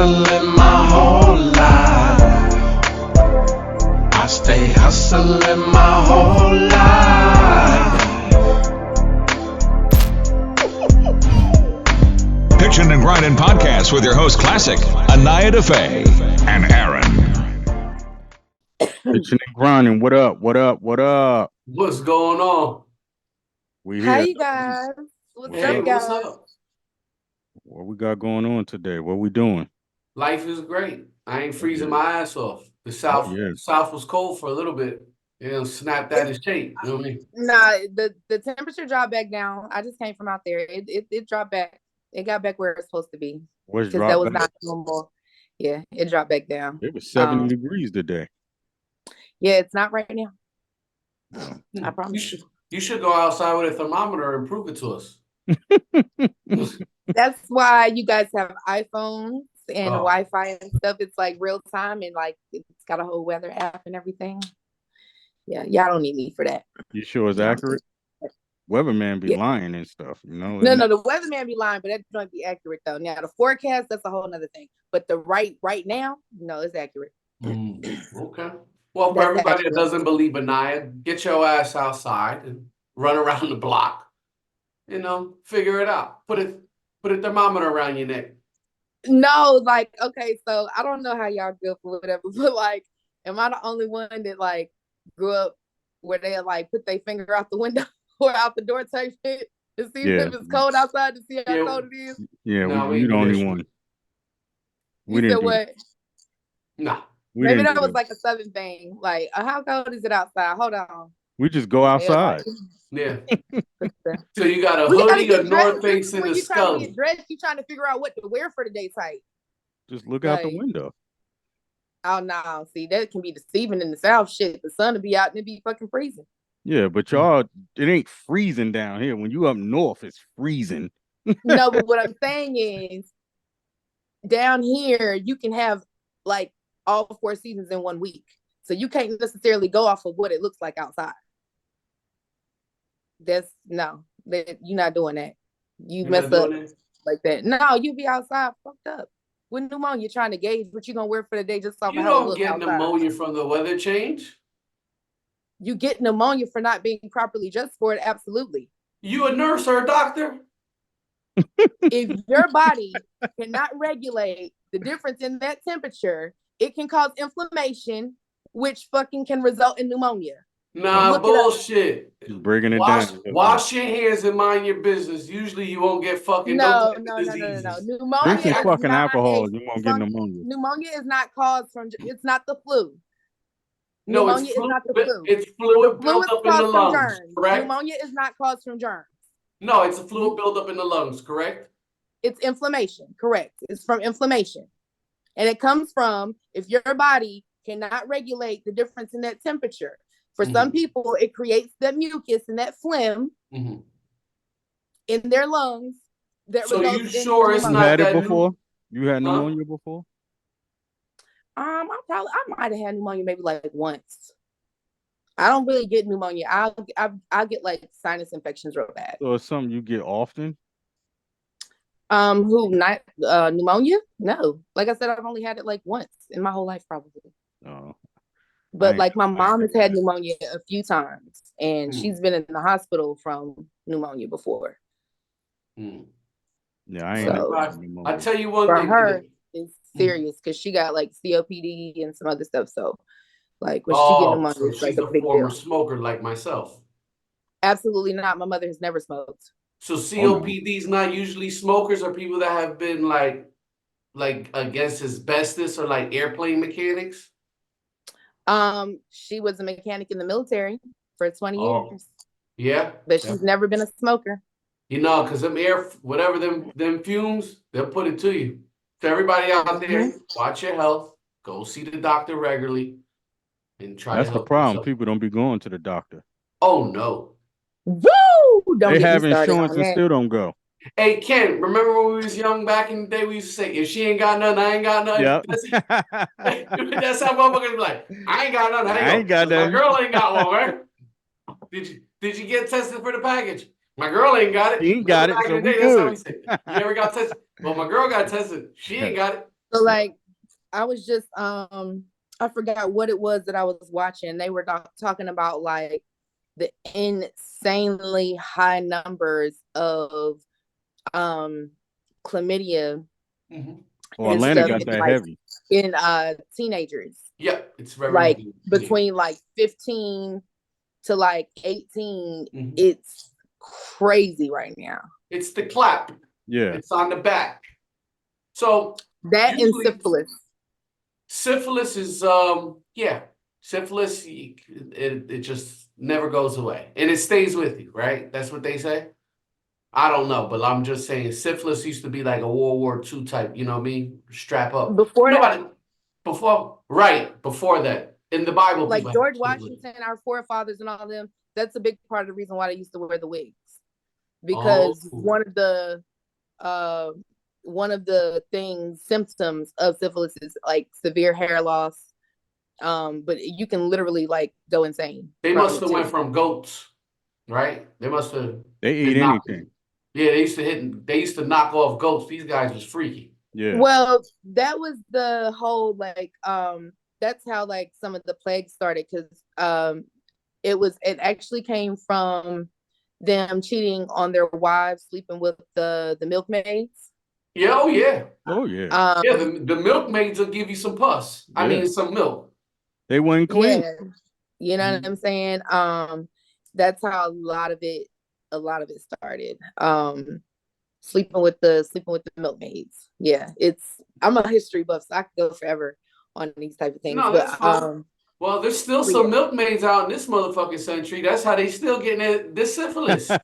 hustling my whole life. I stay hustling my whole life. Pitchin Grindnin podcast with your host Klassik, Anaya Daffe, and Aaron. Pitchin Grindnin, what up? What up? What up? What's going on? We Hi, here. you guys. What's Hey, up, guys? what's up? What we got going on today? What we doing? Life is great. I ain't freezing my ass off. The South was cold for a little bit. Snap that in shape. You know what I mean? Nah, the temperature dropped back down. I just came from out there. It dropped back. It got back where it's supposed to be. What's Because that was dropped back? not normal. Yeah, it dropped back down. It was 70 degrees today. Yeah, it's not right now. I promise. You should go outside with a thermometer and prove it to us. That's why you guys have iPhones and Oh. Wi-Fi and stuff. It's like real time and like it's got a whole weather app and everything. Yeah, y'all don't need me for that. You sure it's accurate? Weatherman be lying and stuff, you know? No, the weatherman be lying, but that don't be accurate though. Now the forecast, that's a whole nother thing. But the right now, no, it's accurate. Okay. Well, for everybody that doesn't believe Anaya, get your ass outside and run around the block. Figure it out. Put a thermometer around your neck. No, like, okay, so I don't know how y'all feel for whatever, but like, am I the only one that like grew up where they like put their finger out the window or out the door type shit to see if it's cold outside to see how cold it is? Yeah, we the only one. You said what? No. Maybe that was like a southern thing. Like, how cold is it outside? Hold on. We just go outside. Yeah. So you got a hoodie, a North Face, and a Scully. You trying to figure out what to wear for the day type. Just look out the window. Oh no, see, that can be deceiving in the South. Shit, the sun will be out and it be fucking freezing. Yeah, but y'all, it ain't freezing down here. When you up north, it's freezing. No, but what I'm saying is, down here you can have like all 4 seasons in 1 week, so you can't necessarily go off of what it looks like outside. You're not doing that. You mess up like that. No, you be outside fucked up with pneumonia, trying to gauge what you gonna wear for the day just off of how it looks outside. You don't get pneumonia from the weather change. You get pneumonia for not being properly dressed for it. Absolutely. You a nurse or a doctor? If your body cannot regulate the difference in that temperature, it can cause inflammation, which fucking can result in pneumonia. Nah, bullshit. Just breaking it down. Wash your hands and mind your business. Usually you won't get fucking no. diseases. Pneumonia. Drink some fucking alcohol, you won't get pneumonia. Pneumonia is not caused from. It's not the flu. No, pneumonia is not the flu. It's fluid built up in the lungs, correct? Pneumonia is not caused from germs. No, it's a fluid buildup in the lungs, correct? It's inflammation, correct. It's from inflammation. And it comes from if your body cannot regulate the difference in that temperature. For some people, it creates that mucus and that phlegm in their lungs. So you sure it's not that? You had it before? You had pneumonia before? I might have had pneumonia maybe like once. I don't really get pneumonia. I'll get like sinus infections real bad. So it's something you get often? Pneumonia? No. Like I said, I've only had it like once in my whole life probably. Oh. But like my mom has had pneumonia a few times and she's been in the hospital from pneumonia before. Yeah, I ain't. I tell you one for thing. For her, it's serious because she got like COPD and some other stuff. So like when she get pneumonia, so it's like she's a big former deal. smoker like myself. Absolutely not. My mother has never smoked. So COPD is not usually smokers or people that have been like against asbestos or like airplane mechanics? She was a mechanic in the military for 20 years. Yeah. But she's never been a smoker. Because them them fumes, they'll put it to you. To everybody out there, watch your health. Go see the doctor regularly and try to help. That's the problem. yourself. People don't be going to the doctor. Oh no. Woo! They have insurance and still don't go. Hey Ken, remember when we was young back in the day? We used to say, "If she ain't got nothing, I ain't got nothing." Yep. That's how motherfuckers be like, "I ain't got nothing." I ain't got nothing. My girl ain't got one, right? Did you get tested for the package? My girl ain't got it. She ain't got it. Back So in the we day, that's how good. we said. You never got tested. Well, my girl got tested. She ain't got it. So like I was just I forgot what it was that I was watching. They were talking about like the insanely high numbers of chlamydia Well, and Atlanta stuff got in that like heavy. in teenagers. Yep, it's very Like heavy. between like 15 to like 18, Mhm. it's crazy right now. It's the clap. Yeah. It's on the back. So That and usually syphilis. syphilis is syphilis it just never goes away and it stays with you, right? That's what they say. I don't know, but I'm just saying syphilis used to be like a World War II type, you know what I mean? Strap up. Before that, Nobody before that. In the Bible, like people had George syphilis. Washington, our forefathers and all of them, that's a big part of the reason why they used to wear the wigs. Because Oh. one of the symptoms of syphilis is like severe hair loss. But you can literally like go insane. They from must it have too. went from goats, right? They must have They eat been knocked. anything. Yeah, they used to knock off goats. These guys was freaky. Yeah. Well, that was the whole like that's how like some of the plagues started because it actually came from them cheating on their wives, sleeping with the milkmaids. Yeah, oh yeah. Oh yeah. Yeah, the milkmaids will give you some pus. I Yeah. mean, some milk. They weren't clean. Yeah, you know what I'm saying. That's how a lot of it started. Sleeping with the milkmaids. Yeah, I'm a history buff, so I could go forever on these type of things. No, But that's fine. Well, there's still some milkmaids out in this motherfucking century. That's how they still getting this syphilis. Hey,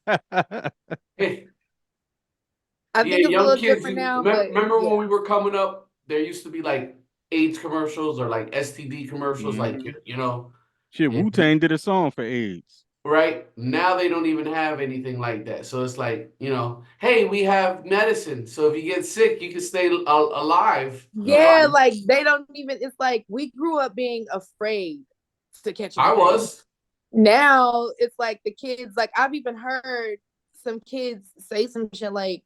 I yeah, think it's a young little kids. different now. But Remember yeah. when we were coming up? There used to be like AIDS commercials or like STD commercials, like you know. Shit, and- Wu-Tang did a song for AIDS. Right now, they don't even have anything like that. So it's like, you know, hey, we have medicine. So if you get sick, you can stay alive. Yeah, like they don't even. It's like we grew up being afraid to catch anything. I was. Now it's like the kids. Like I've even heard some kids say some shit like,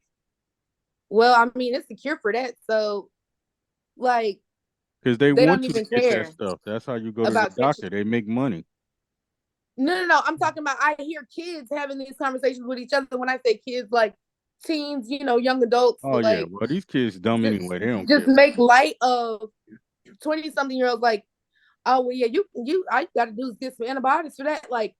"Well, I mean, it's a cure for that." So, like, Because they don't want you to even get care that stuff. That's how you go to the about doctor. They make money. No. I'm talking about. I hear kids having these conversations with each other. When I say kids, like teens, young adults. Oh yeah. Like, Well, these kids dumb anyway. They don't just care. make light of 20-something-year-olds. Like, oh well, yeah, all you got to do is get some antibiotics for that. Like,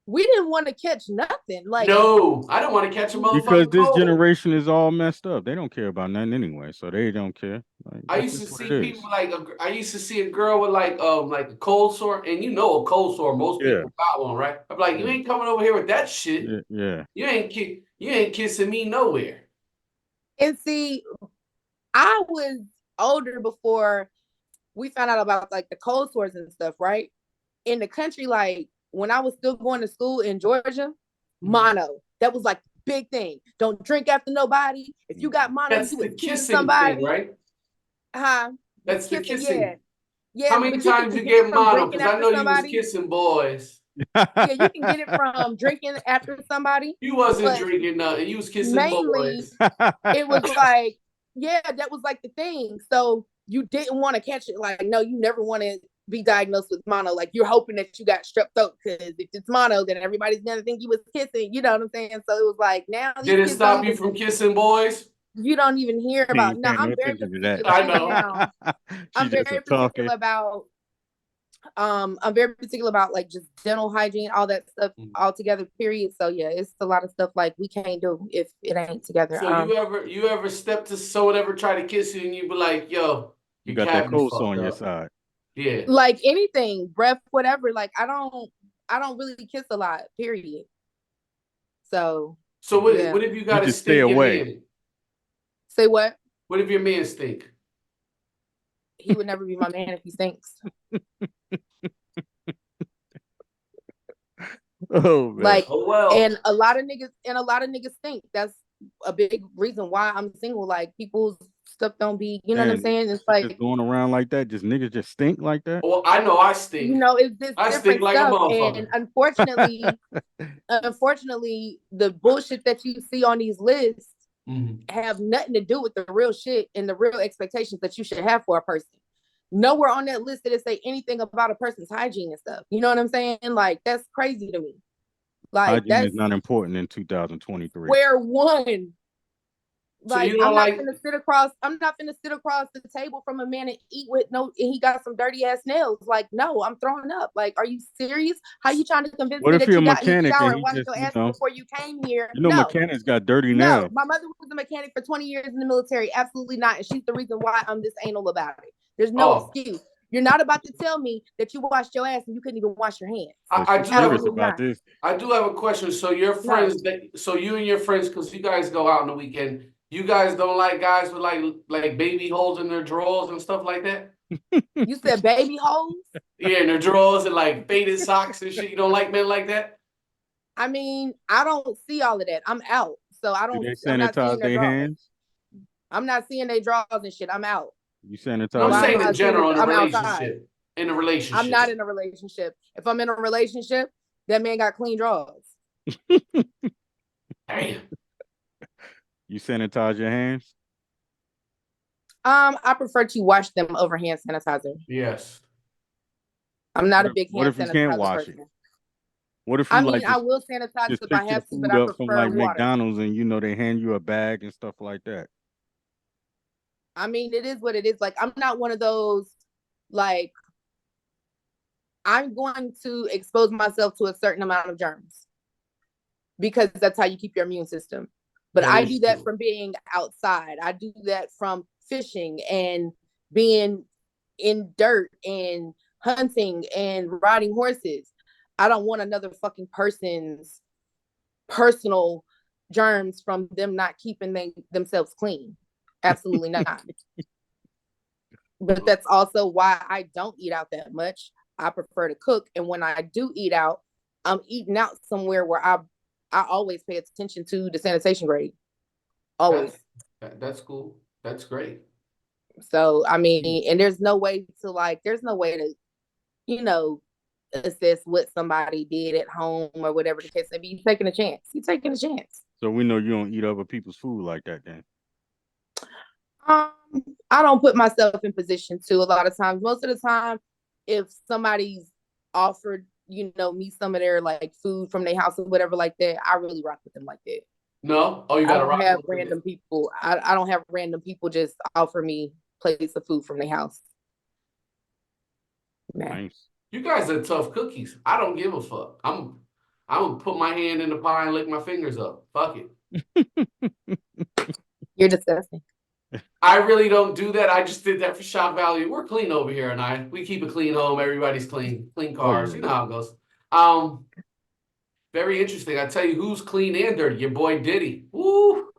we didn't want to catch nothing. Like, No, I don't want to catch a Because motherfucking this cold. generation is all messed up. They don't care about nothing anyway, so they don't care. Like, I that's used to just what see it people is. like I used to see a girl with like a cold sore, and you know a cold sore, most Yeah. people got one, right? I'm like, you Yeah. ain't coming over here with that shit. Yeah. You ain't kissing me nowhere. and see, I was older before we found out about like the cold sores and stuff, right? In the country, like when I was still going to school in Georgia, mono. That was like big thing. Don't drink after nobody. If you got mono, That's you the was kissing kissing somebody. thing, right? That's the kissing. Yeah. Yeah, How many but you times can you get it get from mono? drinking Because I after know you was somebody. kissing boys. Yeah, you can get it from drinking after somebody. You wasn't But drinking nothing. You was kissing mainly, boys. it was like, yeah, that was like the thing. So you didn't want to catch it. Like, no, you never want to be diagnosed with mono. Like, you're hoping that you got strep throat because if it's mono, then everybody's gonna think you was kissing. You know what I'm saying? So it was like now these Did it kids stop you from kissing boys? you don't even hear He about. ain't Now paying no I'm very attention to that. particular I know. now. She just a talking. I'm very particular about like just dental hygiene, all that stuff all together, period. So yeah, it's a lot of stuff like we can't do if it ain't together. So you ever step to someone ever try to kiss you and you be like, yo, You your got that cavity cold sore fucked on your up. side. Yeah. like anything, breath, whatever. Like I don't really kiss a lot, period. So what yeah. what if you got to just stay stink your away. man? Say what? What if your man stink? He would never be my man if he stinks. Oh man. Like, Oh well. and a lot of niggas stink. That's a big reason why I'm single. Like people's stuff don't be, you know what I'm saying? It's like just going around like that, just niggas just stink like that. Well, I know I stink. It's this I different stink like stuff. a motherfucker. And unfortunately, the bullshit that you see on these lists have nothing to do with the real shit and the real expectations that you should have for a person. Nowhere on that list did it say anything about a person's hygiene and stuff. You know what I'm saying? Like, that's crazy to me. Like, hygiene is not important in 2023. Where one. Like, so I'm not finna sit across the table from a man and eat with and he got some dirty ass nails. Like, no, I'm throwing up. Like, are you serious? How you trying to convince me that you got in the shower and washed your ass before you came here? No, mechanics got dirty nails. My mother was a mechanic for 20 years in the military. Absolutely not. And she's the reason why I'm this anal about it. There's no excuse. You're not about to tell me that you washed your ass and you couldn't even wash your hands. I do have a question. So your friends, so you and your friends, because you guys go out on the weekend, you guys don't like guys with like baby holes in their drawers and stuff like that? You said baby holes? Yeah, in their drawers and like faded socks and shit. You don't like men like that? I mean, I don't see all of that. I'm out. So I don't. Do they sanitize their hands? I'm not seeing their drawers and shit. I'm out. You sanitize? No, I'm saying in general in a relationship. Outside. In a relationship. I'm not in a relationship. If I'm in a relationship, that man got clean drawers. Damn. You sanitize your hands? I prefer to wash them over hand sanitizer. Yes. I'm not a big hand sanitizer. What if you can't wash it? What if you I will sanitize if I have to, but I prefer from like water. McDonald's and they hand you a bag and stuff like that. I mean, it is what it is. Like, I'm not one of those, like, I'm going to expose myself to a certain amount of germs because that's how you keep your immune system. But I do that from being outside. I do that from fishing and being in dirt and hunting and riding horses. I don't want another fucking person's personal germs from them not keeping themselves clean. Absolutely not. But that's also why I don't eat out that much. I prefer to cook. And when I do eat out, I'm eating out somewhere where I always pay attention to the sanitation grade. Always. That's cool. That's great. So, I mean, and there's no way to, assess what somebody did at home or whatever the case may be. You're taking a chance. So we know you don't eat other people's food like that then. I don't put myself in position to a lot of times. Most of the time, if somebody's offered, me some of their like food from their house or whatever like that, I really rock with them like that. No? Oh, you gotta rock have random people. I don't have random people just offer me plates of food from their house. Nice. You guys are tough cookies. I don't give a fuck. I'm gonna put my hand in the pie and lick my fingers up. Fuck it. You're disgusting. I really don't do that. I just did that for shock value. We're clean over here, and we keep a clean home. Everybody's clean cars. You know how it goes. Very interesting. I tell you who's clean and dirty. Your boy Diddy. Woo!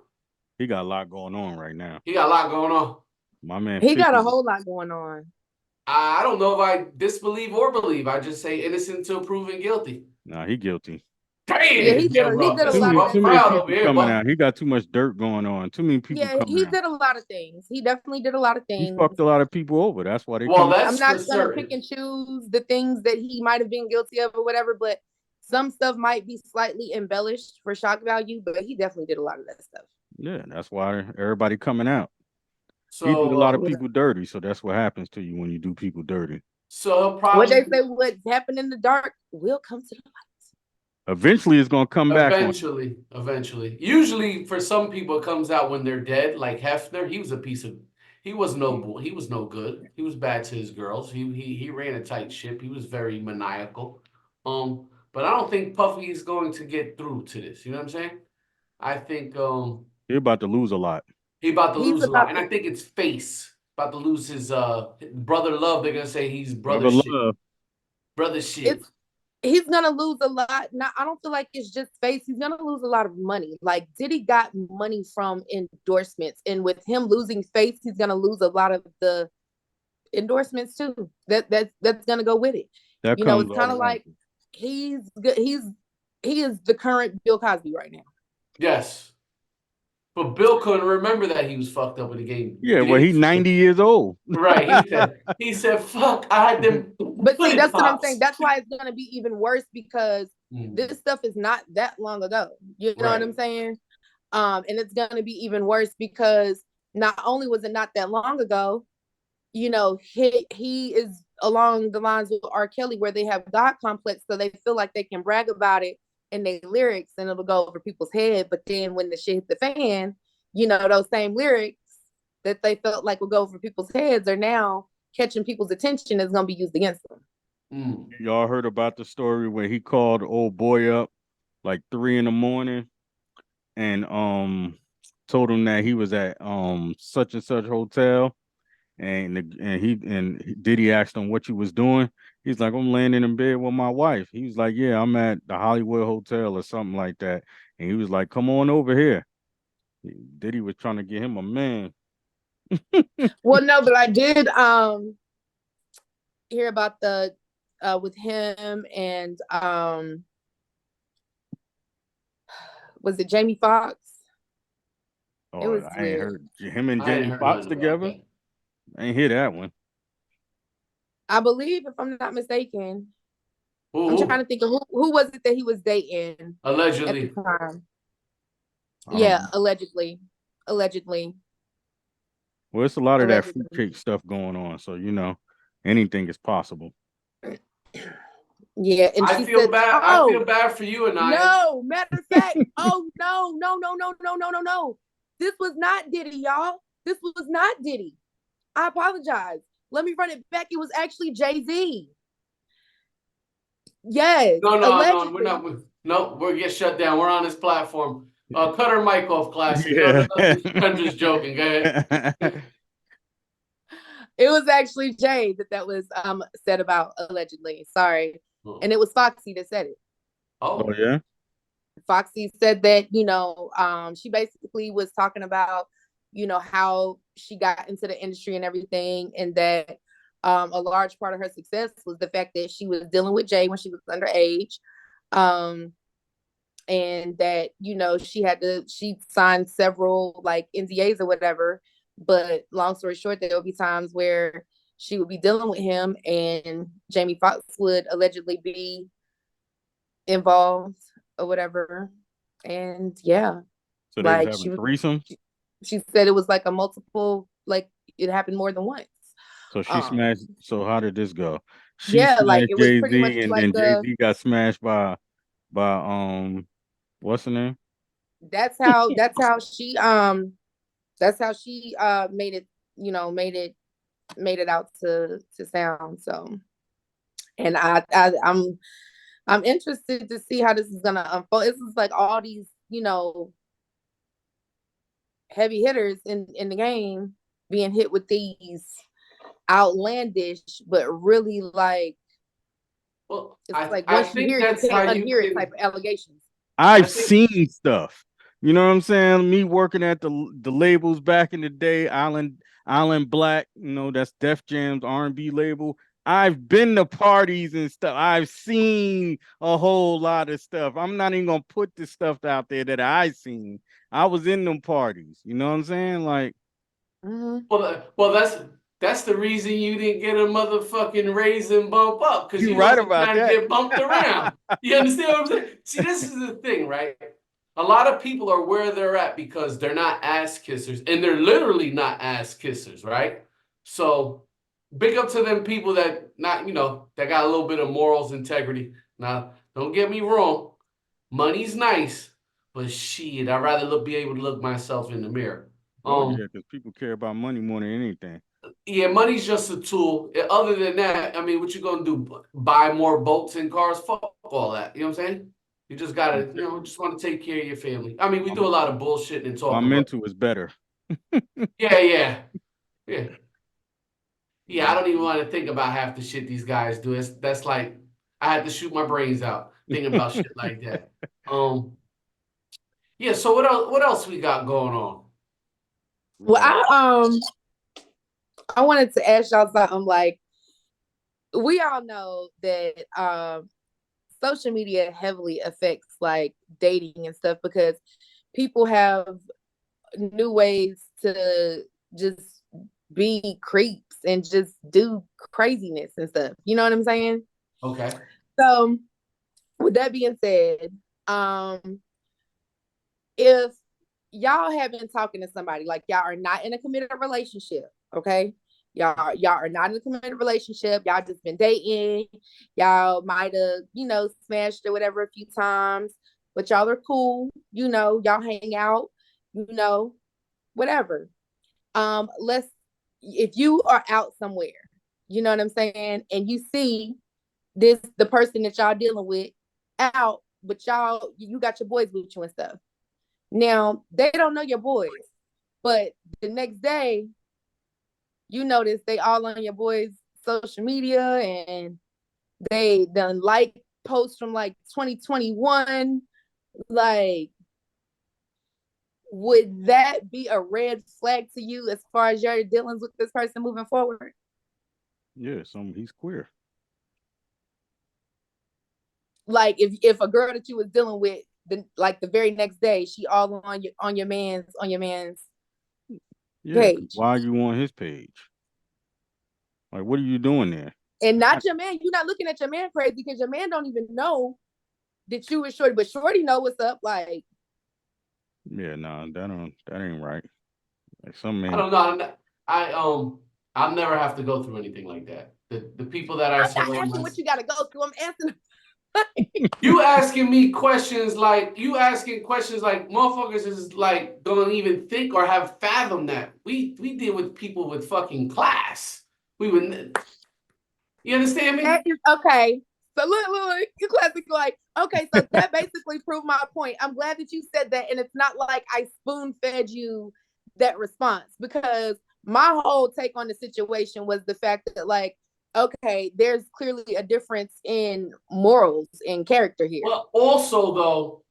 He got a lot going on right now. He got a lot going on. My man. He got a whole lot going on. I don't know if I disbelieve or believe. I just say innocent until proven guilty. Nah, he guilty. Damn, yeah, he did a lot of things. Too many people coming out. He got too much dirt going on. Too many people coming out. Yeah, he did a lot of things. He definitely did a lot of things. He fucked a lot of people over. That's why they I'm not going to pick and choose the things that he might have been guilty of or whatever, but some stuff might be slightly embellished for shock value, but he definitely did a lot of that stuff. Yeah, that's why everybody coming out. So, he did a lot of people dirty, so that's what happens to you when you do people dirty. So probably what they say, what happened in the dark will come to the light. Eventually, it's gonna come back. Eventually. Usually, for some people, it comes out when they're dead. Like Hefner, he was no good. He was bad to his girls. He ran a tight ship. He was very maniacal. But I don't think Puffy is going to get through to this. You know what I'm saying? I think he's about to lose a lot. He's about to lose a lot, and I think it's Face about to lose his brother love. They're gonna say he's brother shit. Brother shit. He's gonna lose a lot. Now, I don't feel like it's just Face. He's gonna lose a lot of money. Like Diddy got money from endorsements, and with him losing Face, he's gonna lose a lot of the endorsements too. That's gonna go with it. It's kind of like he is the current Bill Cosby right now. Yes. But Bill couldn't remember that he was fucked up in the game. Yeah, well, he's 90 years old. Right. He said, fuck, I had them. But see, that's what I'm saying. That's why it's going to be even worse because this stuff is not that long ago. You know what I'm saying? And it's gonna be even worse because not only was it not that long ago, he is along the lines with R. Kelly where they have God complex, so they feel like they can brag about it in their lyrics and it'll go over people's head. But then when the shit hit the fan, those same lyrics that they felt like would go over people's heads are now catching people's attention, is gonna be used against them. Y'all heard about the story where he called the old boy up like 3 a.m. and told him that he was at such and such hotel, and Diddy asked him what you was doing. He's like, I'm laying in bed with my wife. He was like, yeah, I'm at the Hollywood Hotel or something like that. And he was like, come on over here. Diddy was trying to get him a man. Well, no, but I did hear about the with him and was it Jamie Foxx? Oh, It was I ain't weird. heard him and I ain't Jamie heard Foxx nothing about together. that. I ain't hear that one. I believe, if I'm not mistaken, I'm trying Ooh, to think of who was it that he was dating at the allegedly. time. I don't Yeah, know. allegedly. Well, it's a lot of that Allegedly. fruitcake stuff going on, so anything is possible. Yeah, and I she feel said, bad. I feel "Oh bad for you, Anaya. no, matter of fact, oh no, no, no, no, no, no, no, no. This was not Diddy, y'all. This was not Diddy. I apologize. Let me run it back. It was actually Jay-Z. Yes, No, no, no. We're allegedly. not. No, we'll get shut down. We're on this platform. Cut her mic off, Klassik. No, no, Yeah. no. I'm just joking. Go ahead. It was actually Jay that was said about allegedly. Sorry. And it was Foxy that said it. Oh Oh, yeah. Foxy said that, she basically was talking about, how she got into the industry and everything, and that a large part of her success was the fact that she was dealing with Jay when she was underage. And that, she signed several like NDAs or whatever. But long story short, there would be times where she would be dealing with him and Jamie Foxx would allegedly be involved or whatever. And yeah, So they was like having threesomes. she said it was like a multiple, like it happened more than once. So she Um, smashed. So how did this go? She yeah, like smashed it was Jay pretty much Z, and like then Jay Z got smashed by what's her name? that's how she made it, made it out to sound. So, and I'm interested to see how this is gonna unfold. This is like all these, heavy hitters in the game being hit with these outlandish, but really like well, it's I like I once you think hear it, you that's how can't you unhear it type can. of allegations. I've I think. seen stuff. You know what I'm saying? Me working at the labels back in the day, Island Black. That's Def Jam's R&B label. I've been to parties and stuff. I've seen a whole lot of stuff. I'm not even gonna put the stuff out there that I seen. I was in them parties. You know what I'm saying? Like, Mm-hmm. Well, that's the reason you didn't get a motherfucking raise and bump up because you you right wasn't about trying to that. get bumped around. You understand what I'm saying? See, this is the thing, right? A lot of people are where they're at because they're not ass kissers, and they're literally not ass kissers, right? So, big up to them people that not, that got a little bit of morals, integrity. Now, don't get me wrong, money's nice, but shit, I'd rather be able to look myself in the mirror. Oh yeah, because people care about money more than anything. Yeah, money's just a tool. Other than that, I mean, what you gonna do? Buy more boats and cars? Fuck all that. You know what I'm saying? You just gotta, just want to take care of your family. I mean, we do a lot of bullshit and My talking, but mental is better. yeah, yeah, yeah, yeah. I don't even Mhm. want to think about half the shit these guys do. That's like I had to shoot my brains out thinking about shit like that. Yeah. So what else? What else we got going on? We Well, got I wanted to ask y'all something. Like, we all know that social media heavily affects like dating and stuff because people have new ways to just be creeps and just do craziness and stuff. You know what I'm saying? Okay. So, with that being said, if y'all have been talking to somebody, like y'all are not in a committed relationship, okay? Y'all are not in a committed relationship. Y'all just been dating. Y'all might have, smashed or whatever a few times, but y'all are cool. Y'all hang out. Whatever. Let's if you are out somewhere, you know what I'm saying, and you see the person that y'all dealing with out, but you got your boys with you and stuff. Now they don't know your boys, but the next day you notice they all on your boys' social media and they done like posts from like 2021. Like, would that be a red flag to you as far as your dealings with this person moving forward? Yeah, he's queer. Like, if a girl that you was dealing with the very next day, she all on your man's Yeah, page. why are you on his page? Like, what are you doing there? And not your man. You're not looking at your man crazy because your man don't even know that you was Shorty, but Shorty know what's up. Like, yeah, that ain't right. Like some I men. don't know. I'll never have to go through anything like that. The people that I I'm not surround asking myself. what you got to go through. I'm asking. You asking me questions like motherfuckers is like don't even think or have fathomed that. We deal with people with fucking class. We would you understand me? That is okay. So look, you classic like, okay, so that basically proved my point. I'm glad that you said that, and it's not like I spoon fed you that response, because my whole take on the situation was the fact that, like, okay, there's clearly a difference in morals and character here. Well, also though,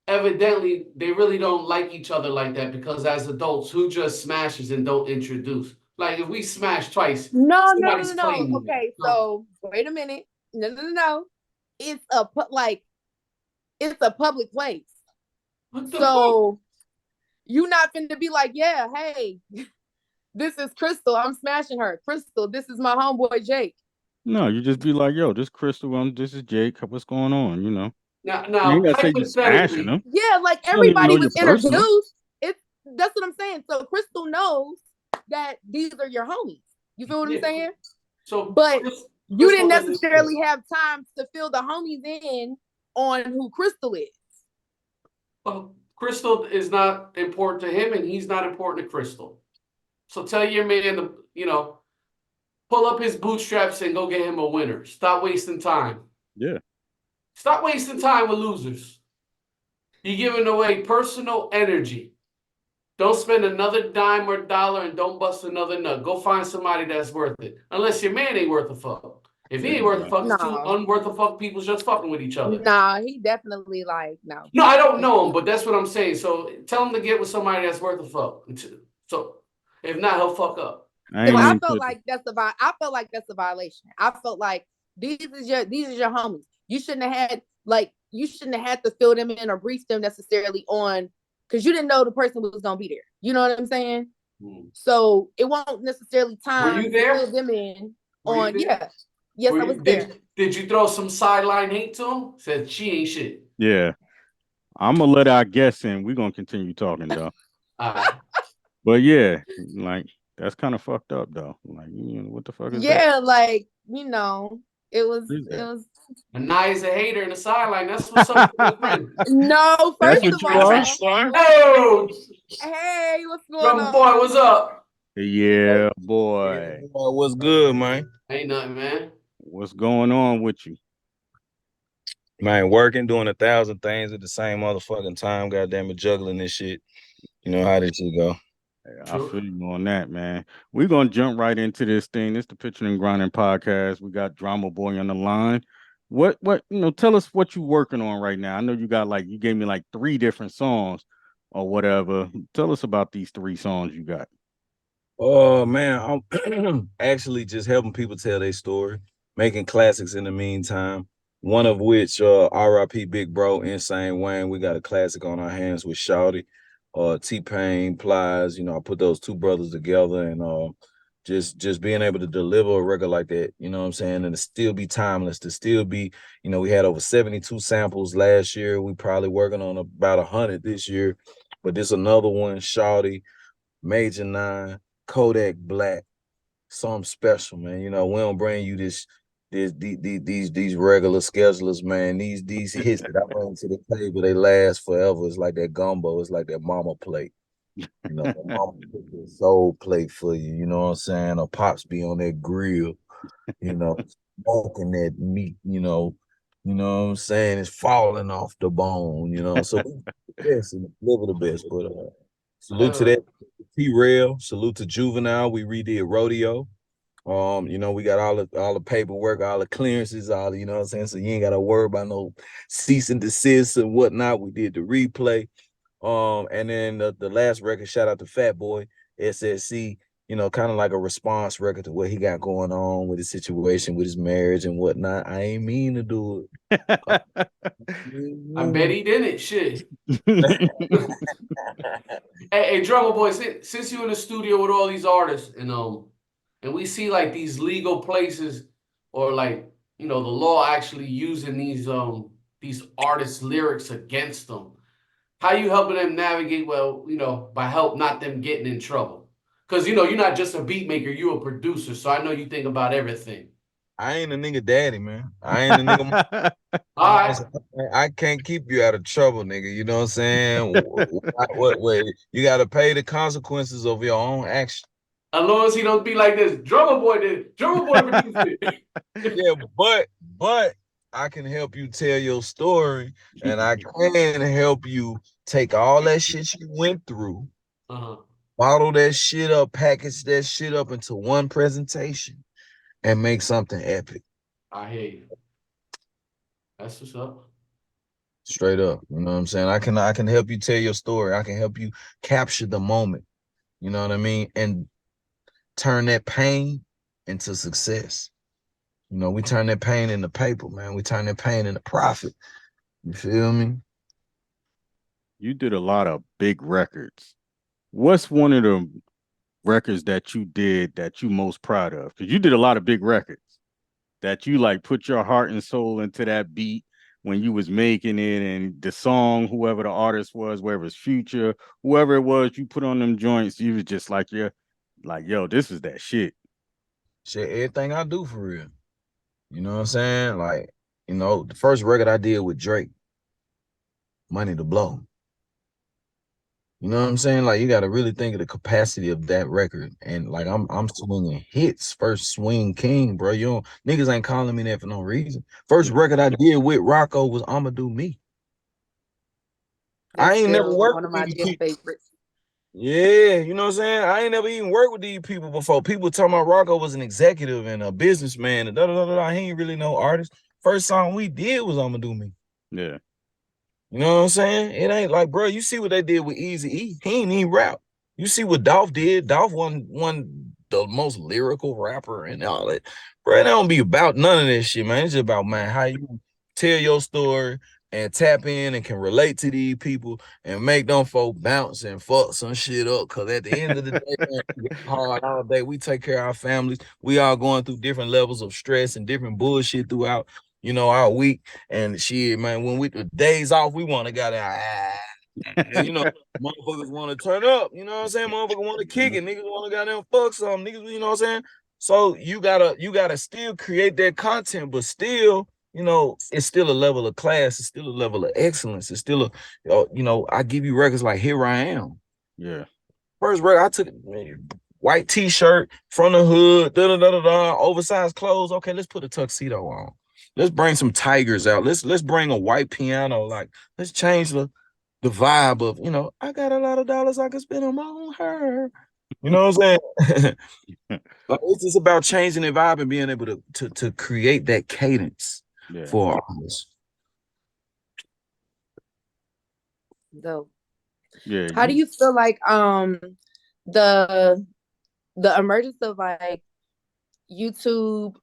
evidently they really don't like each other like that because as adults, who just smashes and don't introduce? Like if we smash twice, somebody's No. playing with it. Okay, No. so wait a minute. No. It's it's a public place. What the fuck? So you not finna be like, yeah, hey, this is Crystal. I'm smashing her. Crystal, this is my homeboy Jake. No, you just be like, yo, this Crystal, this is Jake. What's going on? You Now ain't gotta say you smashing hypothetically, them. Yeah, like You don't even everybody know was your personal. introduced. It's That's what I'm saying. So Crystal knows that these are your homies. You feel what I'm yeah. saying? So But you Crystal didn't doesn't. necessarily have time to fill the homies in on who Crystal is. Well, Crystal is not important to him, and he's not important to Crystal. So tell your man to, pull up his bootstraps and go get him a winner. Stop wasting time. Yeah. Stop wasting time with losers. You're giving away personal energy. Don't spend another dime or dollar and don't bust another nut. Go find somebody that's worth it. Unless your man ain't worth a fuck. If he ain't worth a Exactly. fuck, it's two No, unworth a fuck people just fucking with each other. nah, he definitely like no. No, I don't know him, but that's what I'm saying. So tell him to get with somebody that's worth a fuck. So if not, he'll fuck up. I So ain't I into felt it. like that's a violation. I felt like these are your homies. You shouldn't have had to fill them in or brief them necessarily on, because you didn't know the person was gonna be there. You know what I'm saying? So it won't necessarily Were time you to there? fill them in Were you on, there? yeah. Yes, Were I you was there. did you throw some sideline hate to him? Said she ain't shit. Yeah. I'm gonna let our guests in. We're gonna continue talking though. All right. But yeah, like that's kind of fucked up though. Like, what the fuck is that? Yeah, like, it was What is it that? was Anaya's a hater in the sideline. That's what's up with my friend. no, That's first what of you are? all, Oh, hey, what's going drummer boy, on? what's up? Yeah, Yeah, boy. what's good, man? Ain't nothing, man. What's going on with you? Man, working, doing 1,000 things at the same motherfucking time. Goddamn it, juggling this shit. You know how this shit go. Yeah, I True. feel you on that, man. We're gonna jump right into this thing. This the Pitching and Grinding podcast. We got Drama Boy on the line. What tell us what you working on right now. I know you gave me like 3 different songs or whatever. Tell us about these 3 songs you got. Oh man, I'm actually just helping people tell their story, making classics in the meantime. One of which, R.I.P. Big Bro, Insane Wayne. We got a classic on our hands with Shawty, T.Pain, Plies. I put those 2 brothers together, and just being able to deliver a record like that. You know what I'm saying, and to still be timeless, to still be. We had over 72 samples last year. We probably working on about 100 this year. But this another one, Shawty, Major 9, Kodak Black, something special, man. You know, we don't bring you these regular schedulers, man. These hits that I bring to the table, they last forever. It's like that gumbo. It's like that mama plate. You know, that mama put the soul plate for you. You know what I'm saying? Or pops be on that grill. You know, smoking that meat. You know what I'm saying? It's falling off the bone. You know, so yes, and live the best. But salute to that T-Rail. Salute to Juvenile. We redid Rodeo. We got all the paperwork, all the clearances, all the, you know what I'm saying? So you ain't gotta worry about no cease and desist and whatnot. We did the replay. And then the last record, shout out to Fat Boy, SSC, kind of like a response record to what he got going on with his situation, with his marriage and whatnot. I ain't mean to do it. I bet he didn't. Shit. Hey, Drummer Boy, since you in the studio with all these artists and we see like these legal places or like, the law actually using these artists' lyrics against them. How you helping them navigate, by help not them getting in trouble? Because, you're not just a beat maker, you a producer. So I know you think about everything. I ain't a nigga daddy, man. I ain't a nigga. All right. I can't keep you out of trouble, nigga. You know what I'm saying? What you got to pay the consequences of your own action. As long as he don't be like this, Drummer Boy did. Drummer Boy produced it. Yeah, but I can help you tell your story, and I can help you take all that shit you went through, bottle that shit up, package that shit up into one presentation, and make something epic. I hear you. That's what's up. Straight up. You know what I'm saying? I can help you tell your story. I can help you capture the moment. You know what I mean? And turn that pain into success. We turn that pain into paper, man. We turn that pain into profit. You feel me? You did a lot of big records. What's one of the records that you did that you most proud of? Because you did a lot of big records that you like put your heart and soul into that beat when you was making it, and the song, whoever the artist was, whether it's Future, whoever it was, you put on them joints, you was just like, yeah, like, yo, this is that shit. Shit, everything I do for real. You know what I'm saying? Like, the first record I did with Drake, Money to Blow. You know what I'm saying? Like, you got to really think of the capacity of that record. And like, I'm swinging hits, first swing king, bro. Niggas ain't calling me that for no reason. First record I did with Rocco was I'ma Do Me. That's I ain't never worked one of with my these dear people. favorites. Yeah, you know what I'm saying? I ain't never even worked with these people before. People talking about Rocco was an executive and a businessman and da da da da. He ain't really no artist. First song we did was I'ma Do Me. Yeah. You know what I'm saying? It ain't like, bro, you see what they did with Eazy-E. He ain't even rap. You see what Dolph did. Dolph won the most lyrical rapper and all that. Bro, it don't be about none of this shit, man. It's just about, man, how you tell your story and tap in and can relate to these people and make them folk bounce and fuck some shit up. Cause at the end of the day, man, we work hard all day. We take care of our families. We all going through different levels of stress and different bullshit throughout, our week. And shit, man, when we the days off, we want to get out. Motherfuckers want to turn up. You know what I'm saying? Motherfuckers want to kick it. Niggas want to goddamn fuck some. Niggas, you know what I'm saying? So you gotta still create that content, but still, it's still a level of class. It's still a level of excellence. It's still I give you records like Here I Am. Yeah. First record I took, white t-shirt, front of hood, oversized clothes. Okay, let's put a tuxedo on. Let's bring some tigers out. Let's bring a white piano. Like, let's change the vibe of, I got a lot of dollars I can spend on her. You know what I'm saying? Like, it's just about changing the vibe and being able to create that cadence for artists. Dope. Yeah. How do you feel like the emergence of like YouTube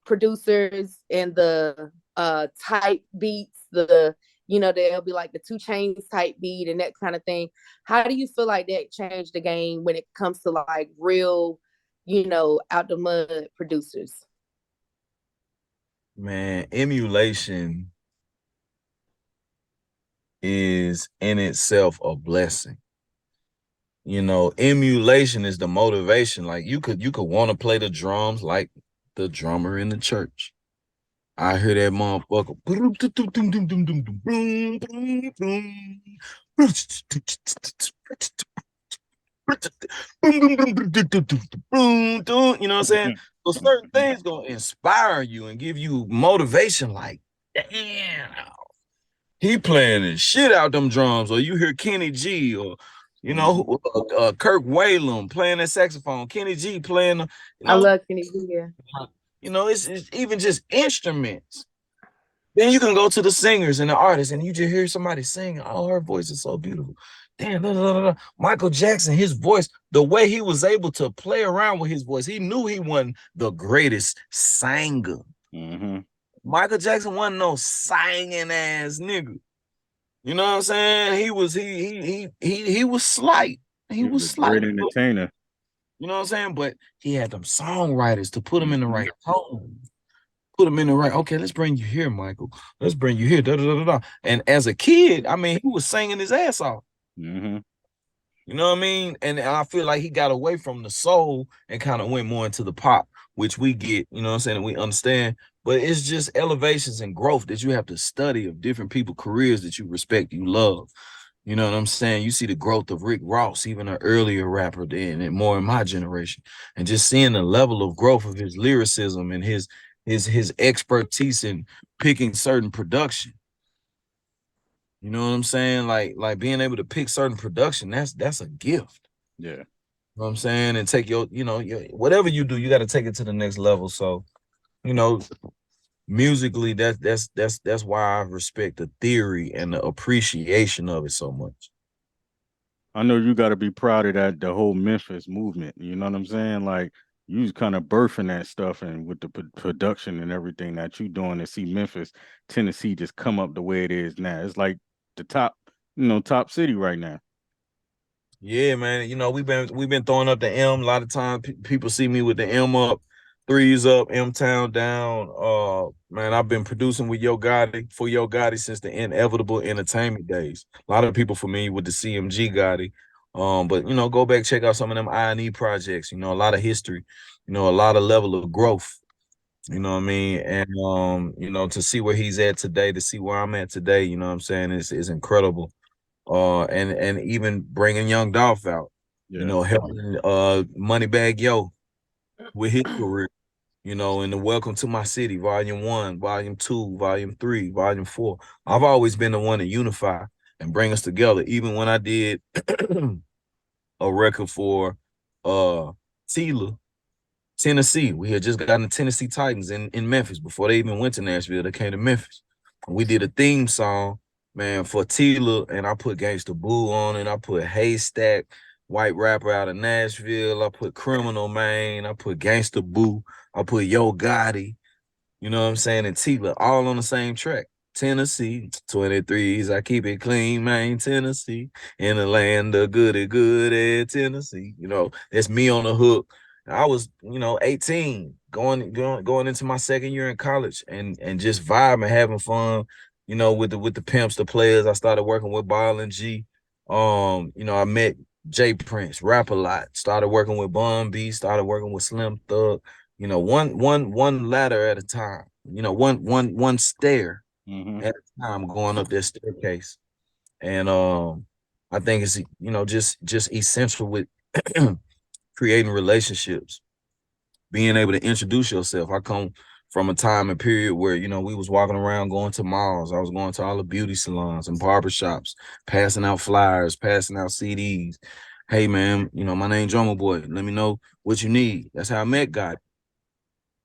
producers and the type beats, they'll be like the 2 Chainz type beat and that kind of thing. How do you feel like that changed the game when it comes to like real, out the mud producers? Man, emulation is in itself a blessing. You know, emulation is the motivation. Like you could want to play the drums like the drummer in the church. I hear that motherfucker. You know what I'm saying? So certain things gonna inspire you and give you motivation. Like, damn, he playing the shit out them drums. Or you hear Kenny G or Kirk Whalum playing that saxophone. Kenny G playing, I love Kenny G. Yeah. It's even just instruments. Then you can go to the singers and the artists, and you just hear somebody sing. Oh, her voice is so beautiful. Damn, blah, blah, blah, blah. Michael Jackson, his voice, the way he was able to play around with his voice, he knew he wasn't the greatest singer. Michael Jackson wasn't no singing ass nigga. You know what I'm saying? He was slight. He was a great slight. entertainer. You know what I'm saying? But he had them songwriters to put him in the right tone. Put him in the right. Okay, let's bring you here, Michael. Let's bring you here. Da, da, da, da, da. And as a kid, I mean, he was singing his ass off. You know what I mean? And I feel like he got away from the soul and kind of went more into the pop, which we get, you know what I'm saying, and we understand. But it's just elevations and growth that you have to study of different people's careers that you respect, you love. You know what I'm saying? You see the growth of Rick Ross, even an earlier rapper than and more in my generation, and just seeing the level of growth of his lyricism and his expertise in picking certain production. You know what I'm saying? Like being able to pick certain production, that's a gift. Yeah. You know what I'm saying? And take your whatever you do, you got to take it to the next level. So, musically, that's why I respect the theory and the appreciation of it so much. I know you got to be proud of that, the whole Memphis movement. You know what I'm saying? Like you was kind of birthing that stuff, and with the production and everything that you doing to see Memphis, Tennessee just come up the way it is now. It's like the top city right now. Yeah, man. We've been throwing up the M. A lot of times people see me with the M up, threes up, M Town down. Man, I've been producing with Yo Gotti for Yo Gotti since the Inevitable Entertainment days. A lot of people familiar with the CMG Gotti. But go back, check out some of them I&E projects. A lot of history. A lot of level of growth. You know what I mean? And to see where he's at today, to see where I'm at today, you know what I'm saying, is incredible. And even bringing Young Dolph out, helping Moneybagg Yo with his career, in the Welcome to My City, Volume 1, Volume 2, Volume 3, Volume 4. I've always been the one to unify and bring us together. Even when I did a record for Tila, Tennessee. We had just gotten the Tennessee Titans in Memphis before they even went to Nashville. They came to Memphis. We did a theme song, man, for Tila, and I put Gangsta Boo on it. I put Haystack, white rapper out of Nashville. I put Criminal Man. I put Gangsta Boo. I put Yo Gotti. You know what I'm saying? And Tila, all on the same track. Tennessee, 23s, I keep it clean, man, Tennessee. In the land of goody good at Tennessee. That's me on the hook. I was, 18, going into my second year in college and just vibing, having fun, with the pimps, the players. I started working with Ball and G. I met Jay Prince, rap a lot. Started working with Bun B, started working with Slim Thug. One ladder at a time. One stair at a time going up that staircase. And I think it's just essential with creating relationships, being able to introduce yourself. I come from a time and period where we was walking around going to malls. I was going to all the beauty salons and barbershops, passing out flyers, passing out CDs. Hey man, my name Drumma Boy. Let me know what you need. That's how I met God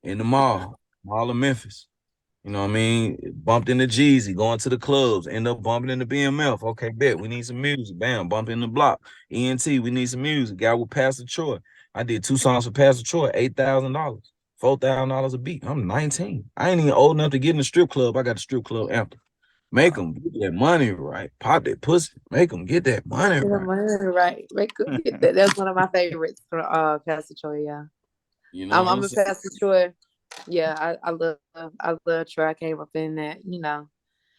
in the mall of Memphis. You know what I mean? Bumped into Jeezy, going to the clubs, end up bumping into BMF. Okay, bet. We need some music. Bam, bump in the block. ENT, we need some music. Guy with Pastor Troy. I did 2 songs for Pastor Troy, $8,000, $4,000 a beat. I'm 19. I ain't even old enough to get in the strip club. I got the strip club anthem. Make them get that money right. Pop that pussy. Make them get that money right. Right. Make them get that. That's one of my favorites from Pastor Troy, yeah. I'm a Pastor Troy. Yeah, I love Troy. I came up in that,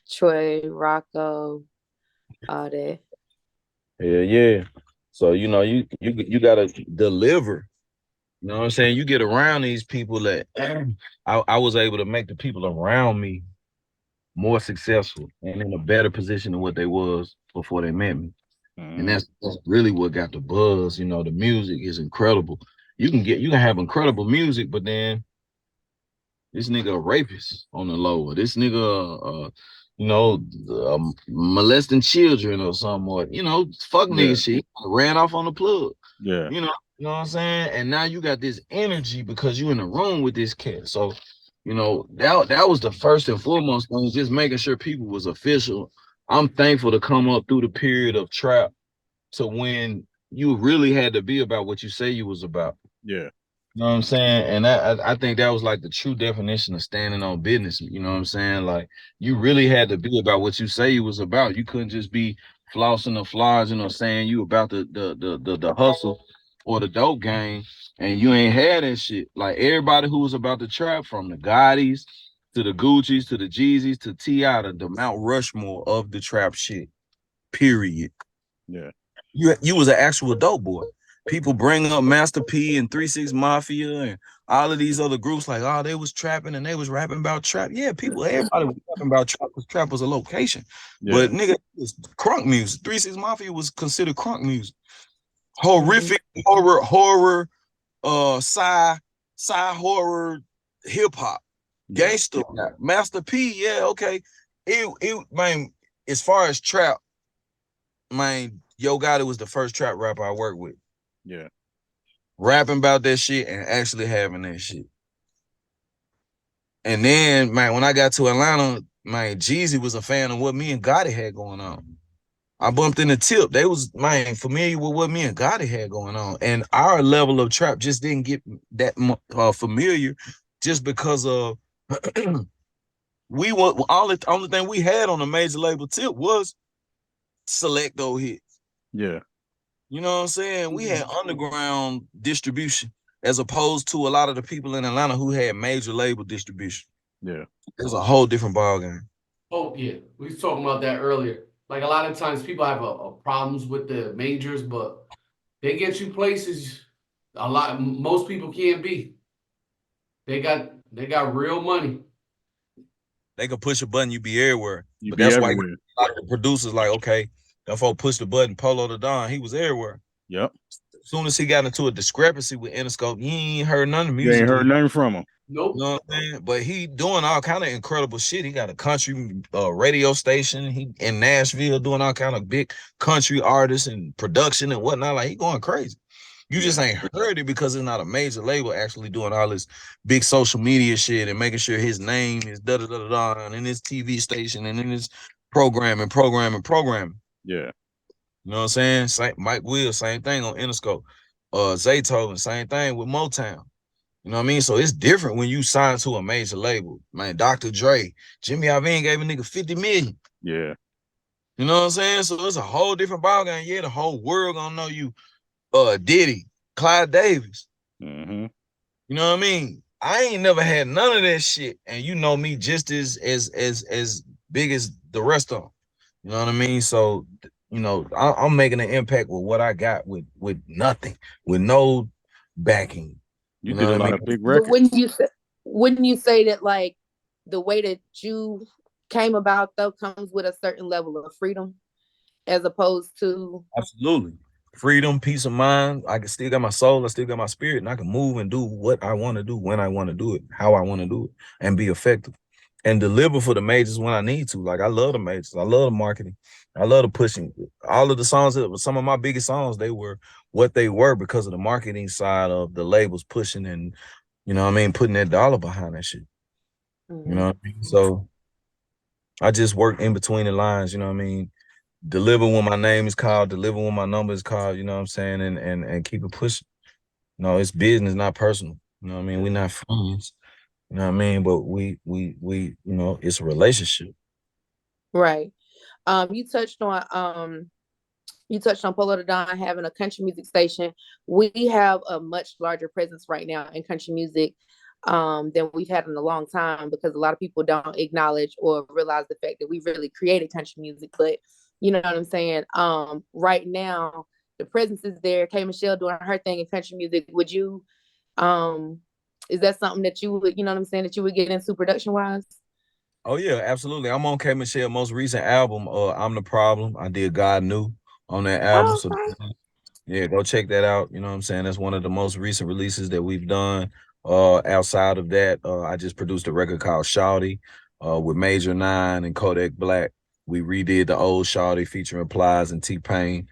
Troy, Rocco, all that. Yeah. So you know, you gotta deliver. You know what I'm saying? You get around these people that I was able to make the people around me more successful and in a better position than what they was before they met me. And that's really what got the buzz. You know, the music is incredible. You can have incredible music, but then this nigga a rapist on the low. This nigga, you know, molesting children or something. Or, you know, fuck nigga shit. Ran off on the plug. Yeah. You know what I'm saying? And now you got this energy because you in the room with this cat. So, you know, that was the first and foremost thing, just making sure people was official. I'm thankful to come up through the period of trap to when you really had to be about what you say you was about. Yeah. You know what I'm saying? And I think that was like the true definition of standing on business. You know what I'm saying? Like you really had to be about what you say you was about. You couldn't just be flossing or flogging or saying you about the hustle or the dope game and you ain't had that shit. Like everybody who was about the trap, from the Gottis to the Gucci's to the Jeezys to T.I. to the Mount Rushmore of the trap shit. Period. Yeah. You was an actual dope boy. People bring up Master P and 3 6 Mafia and all of these other groups like, oh, they was trapping and they was rapping about trap. Yeah, everybody was rapping about trap because trap was a location. Yeah. But nigga, it was crunk music. 3 6 Mafia was considered crunk music. Horrific horror, sci horror, hip hop, gangster rap. Master P, yeah, okay. It man, as far as trap, man, Yo Gotti was the first trap rapper I worked with. Yeah. Rapping about that shit and actually having that shit. And then, man, when I got to Atlanta, man, Jeezy was a fan of what me and Gotti had going on. I bumped in the Tip. They was, man, familiar with what me and Gotti had going on. And our level of trap just didn't get that familiar just because of we were the only thing we had on the major label Tip was Selecto hits. Yeah. You know what I'm saying? We had underground distribution as opposed to a lot of the people in Atlanta who had major label distribution. Yeah. It was a whole different ballgame. Oh, yeah. We was talking about that earlier. Like a lot of times people have a problems with the majors, but they get you places most people can't be. They got real money. They could push a button, you be everywhere. You but be that's everywhere. why the producers like, okay, that folk push the button, Polo the Don, he was everywhere. Yep. As soon as he got into a discrepancy with Interscope, you ain't heard none of the You music. ain't heard nothing from him. Nope. You know what I'm saying? But he doing all kind of incredible shit. He got a country radio station. He in Nashville doing all kind of big country artists and production and whatnot. Like he going crazy. You just ain't heard it because it's not a major label actually doing all this big social media shit and making sure his name is da da da da and in his TV station and in his programming. Yeah. You know what I'm saying? Mike Will, same thing on Interscope. Zaytoven, same thing with Motown. You know what I mean? So it's different when you sign to a major label. Man, Dr. Dre, Jimmy Iovine gave a nigga 50 million. Yeah. You know what I'm saying? So it's a whole different ballgame. Yeah, the whole world gonna know you. Diddy, Clyde Davis. Mm-hmm. You know what I mean? I ain't never had none of that shit, and you know me just as big as the rest of them. You know what I mean? So you know, I'm making an impact with what I got with nothing, with no backing. You know did a what I lot mean? of big But records. wouldn't you say that like the way that you came about though comes with a certain level of freedom as opposed to Absolutely. Freedom, peace of mind. I can still got my soul, I still got my spirit, and I can move and do what I want to do, when I want to do it, how I want to do it, and be effective. And deliver for the majors when I need to. Like I love the majors. I love the marketing. I love the pushing. All of the songs some of my biggest songs, they were what they were because of the marketing side of the labels pushing and you know what I mean, putting that dollar behind that shit. You know what I mean? So I just work in between the lines, you know what I mean? Deliver when my name is called, deliver when my number is called, you know what I'm saying, and keep it pushing. No, it's business, not personal. You know what I mean? We're not friends. You know what I mean? But we you know, it's a relationship. right. You touched on Polo the Don having a country music station. We have a much larger presence right now in country music than we've had in a long time because a lot of people don't acknowledge or realize the fact that we really created country music. But you know what I'm saying? Right now, the presence is there. K Michelle doing her thing in country music. Would you, is that something that you would, you know what I'm saying, that you would get into production wise? Oh yeah, absolutely. I'm on K Michelle most recent album, I'm the Problem. I did God Knew on that album. Oh, So okay. yeah, go check that out. You know what I'm saying? That's one of the most recent releases that we've done. Outside of that, I just produced a record called Shawty, with Major Nine and Kodak Black. We redid the old Shawty featuring Plies and T.I.P.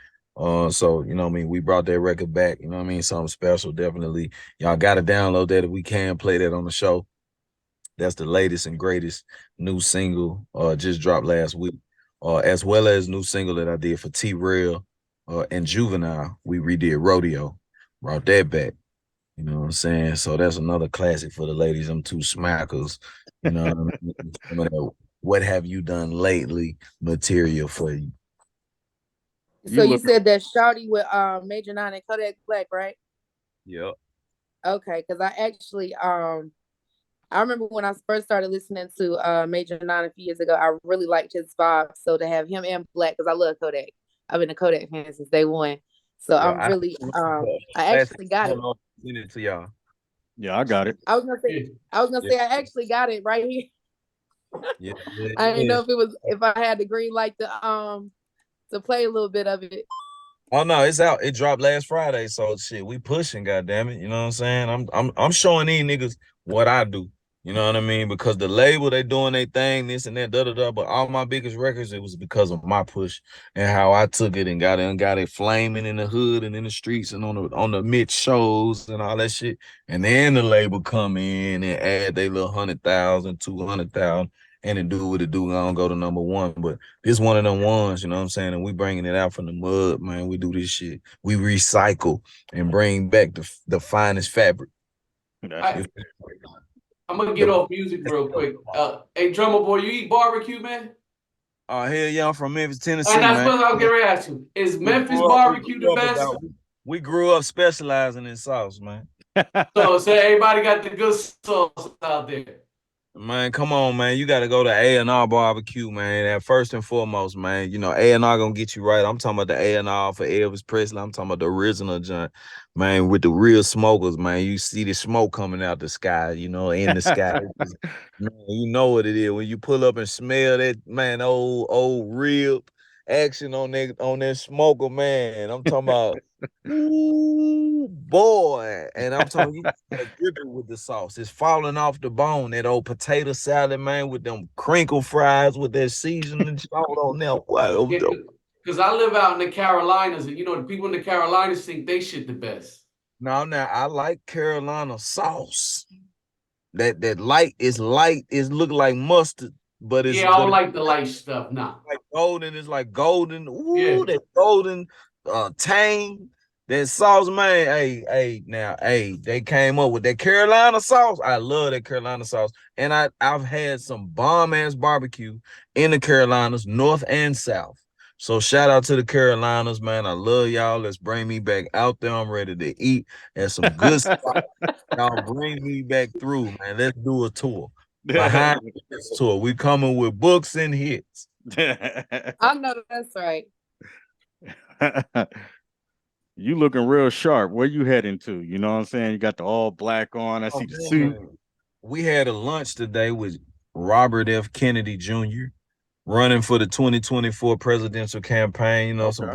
So you know what I mean, we brought that record back, you know what I mean? Something special, definitely. Y'all gotta download that if we can play that on the show. That's the latest and greatest new single, just dropped last week. As well as new single that I did for T-Rail and Juvenile. We redid Rodeo, brought that back. You know what I'm saying? So that's another classic for the ladies. Them two smackers. You know what I mean? Some of that what have you done lately material for you. So you said that Shawty with Major Nine and Kodak Black, right? Yep. Okay, because I actually I remember when I first started listening to Major Nine a few years ago, I really liked his vibe. So to have him and Black, because I love Kodak. I've been a Kodak fan since day one. So Yeah, I'm really I actually got it. Send it to y'all. Yeah, I got it. I was gonna say I actually got it right here. Yeah, I didn't know if I had the green light to play a little bit of it. Oh no, it's out. It dropped last Friday, so shit, we pushing, goddamn it. You know what I'm saying? I'm showing these niggas what I do. You know what I mean? Because the label, they doing their thing, this and that, da da da. But all my biggest records, it was because of my push and how I took it and got it flaming in the hood and in the streets and on the mid shows and all that shit. And then the label come in and add they little 100,000, 200,000, and then do what it do. I don't go to number one, but this one of them ones, you know what I'm saying? And we bringing it out from the mud, man. We do this shit. We recycle and bring back the finest fabric. I'm gonna get off music real quick. Hey, drummer boy, you eat barbecue, man? Oh hell yeah, I'm from Memphis, Tennessee, And that's man. what I was getting ready to ask you. Is Memphis barbecue the best? We grew up specializing in sauce, man. So everybody got the good sauce out there. Man, come on, man. You got to go to A&R Barbecue, man. And first and foremost, man, you know, A&R gonna get you right. I'm talking about the A&R for Elvis Presley. I'm talking about the original joint, man, with the real smokers, man. You see the smoke coming out the sky, you know, in the sky. Man, you know what it is. When you pull up and smell that, man, old real action on that smoker, man. I'm talking about, ooh, boy. And I'm talking you gotta grip it with the sauce. It's falling off the bone. That old potato salad, man, with them crinkle fries with that seasoning salt on there. Wow. Because I live out in the Carolinas, and you know the people in the Carolinas think they shit the best. Now I like Carolina sauce. That light is light. It's look like mustard, but I don't like the light stuff. Nah. Like golden. It's like golden. Ooh, yeah. That golden tang. That sauce, man. Hey, they came up with that Carolina sauce. I love that Carolina sauce. And I've had some bomb ass barbecue in the Carolinas, North and South. So shout out to the Carolinas, man. I love y'all. Let's bring me back out there. I'm ready to eat and some good stuff. Y'all bring me back through, man. Let's do a tour. Behind this tour. We coming with books and hits. I know that's right. You looking real sharp. Where you heading to? You know what I'm saying? You got the all black on. I see the suit. We had a lunch today with Robert F. Kennedy Jr. running for the 2024 presidential campaign. You know, some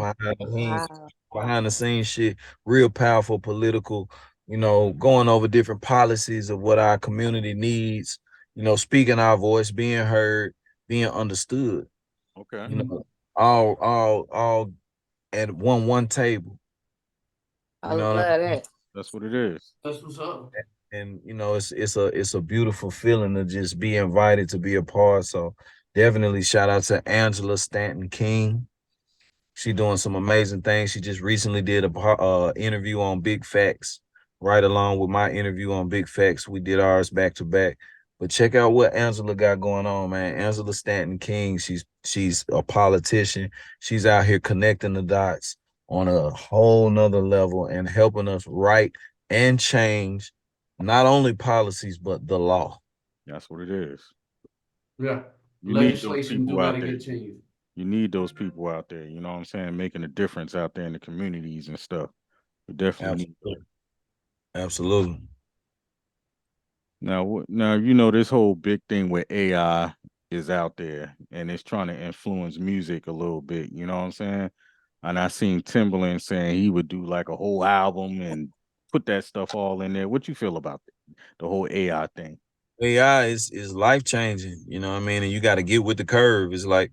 behind the scenes shit, real powerful political, you know, going over different policies of what our community needs, you know, speaking our voice, being heard, being understood. Okay. You know, all at one table. I love that. That's what it is. That's what's up. And you know, it's a beautiful feeling to just be invited to be a part. So definitely shout out to Angela Stanton King. She doing some amazing things. She just recently did a interview on Big Facts, right along with my interview on Big Facts. We did ours back to back. But check out what Angela got going on, man. Angela Stanton King, she's a politician. She's out here connecting the dots on a whole nother level and helping us write and change not only policies, but the law. That's what it is. Yeah. You Legislation need those do got to out there. get changed. You need those people out there, you know what I'm saying, making a difference out there in the communities and stuff. We definitely need that. Absolutely. Absolutely. Now you know this whole big thing with AI is out there and it's trying to influence music a little bit, you know what I'm saying? And I seen Timberland saying he would do like a whole album and put that stuff all in there. What you feel about the whole AI thing? AI is life changing, you know what I mean? And you got to get with the curve. It's like,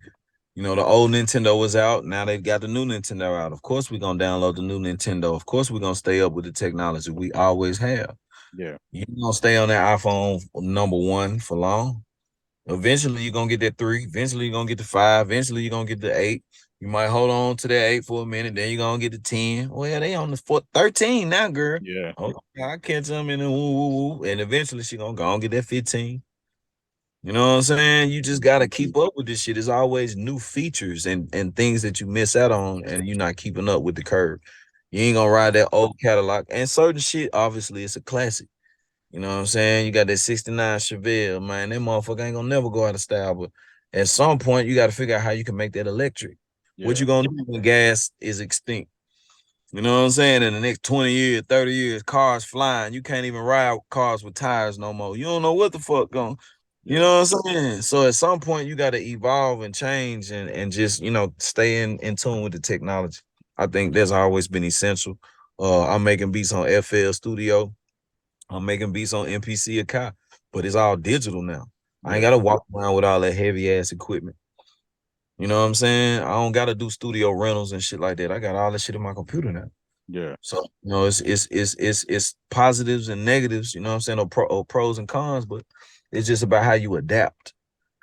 you know, the old Nintendo was out. Now they've got the new Nintendo out. Of course, we're going to download the new Nintendo. Of course, we're going to stay up with the technology we always have. Yeah, You don't stay on that iPhone number one for long. Eventually, you're gonna get that 3. Eventually, you're gonna get the 5. Eventually, you're gonna get the 8. You might hold on to that 8 for a minute. Then you're gonna get the 10. Well, they on the 13 now, girl. yeah, Oh, I catch them in the woo woo woo. And eventually, she gonna go and get that 15. You know what I'm saying? You just gotta keep up with this shit. There's always new features and things that you miss out on, and you're not keeping up with the curve. You ain't gonna ride that old catalog. And certain shit, obviously, it's a classic. You know what I'm saying? You got that 69 Chevelle, man. That motherfucker ain't gonna never go out of style. But at some point, you got to figure out how you can make that electric. What yeah, you gonna do when gas is extinct? You know what I'm saying? In the next 20 years, 30 years, cars flying. You can't even ride cars with tires no more. You don't know what the fuck going. You yeah, know what I'm saying? So at some point, you got to evolve and change and just, you know, stay in tune with the technology. I think that's always been essential. I'm making beats on FL Studio. I'm making beats on MPC Akai, but it's all digital now. I ain't yeah, gotta walk around with all that heavy ass equipment. You know what I'm saying? I don't gotta do studio rentals and shit like that. I got all that shit in my computer now. yeah, So you know, it's positives and negatives. You know what I'm saying? Or pros and cons, but it's just about how you adapt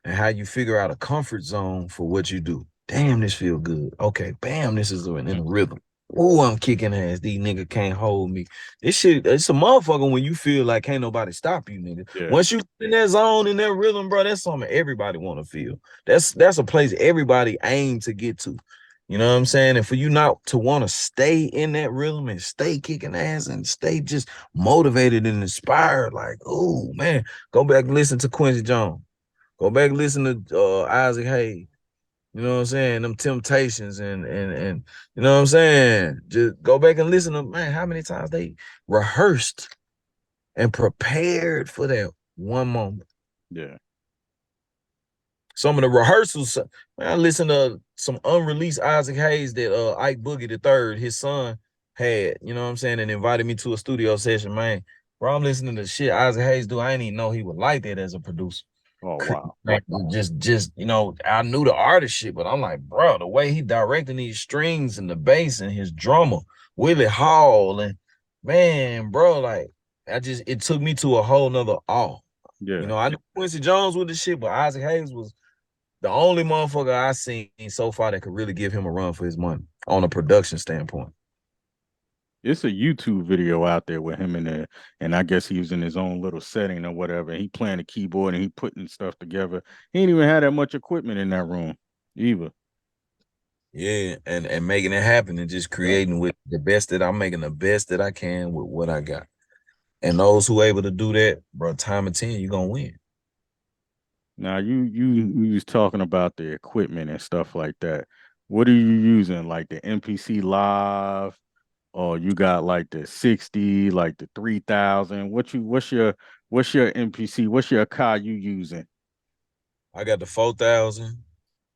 and how you figure out a comfort zone for what you do. Damn, this feel good. Okay, bam, this is in a rhythm. Oh, I'm kicking ass. These nigga can't hold me. This shit, it's a motherfucker when you feel like can't nobody stop you, nigga. yeah, Once you in that zone, in that rhythm, bro, that's something everybody want to feel. That's a place everybody aim to get to. You know what I'm saying? And for you not to want to stay in that rhythm and stay kicking ass and stay just motivated and inspired, like, oh man, go back and listen to Quincy Jones. Go back and listen to Isaac Hayes. You know what I'm saying? Them Temptations and you know what I'm saying? Just go back and listen to, man, how many times they rehearsed and prepared for that one moment. yeah, Some of the rehearsals, man, I listened to some unreleased Isaac Hayes that Ike Boogie the third, his son, had, you know what I'm saying, and invited me to a studio session, man. Bro, I'm listening to shit Isaac Hayes do. I didn't even know he would like that as a producer. oh wow, Like, just you know, I knew the artist shit, but I'm like, bro, the way he directing these strings and the bass and his drummer, Willie Hall, and man, bro, like it took me to a whole nother awe. You yeah. know, I knew Quincy Jones with the shit, but Isaac Hayes was the only motherfucker I seen so far that could really give him a run for his money on a production standpoint. It's a YouTube video out there with him in there, and I guess he was in his own little setting or whatever. He playing the keyboard and he putting stuff together. He ain't even had that much equipment in that room either. Yeah, and making it happen and just Yeah. creating with the best that I'm making the best that I can with what I got. And those who able to do that, bro, time of 10, you're gonna win. Now you was talking about the equipment and stuff like that. What are you using? Like the MPC Live, or you got like the 60, like the 3000? What's your MPC? What's your car you using? I got the 4,000.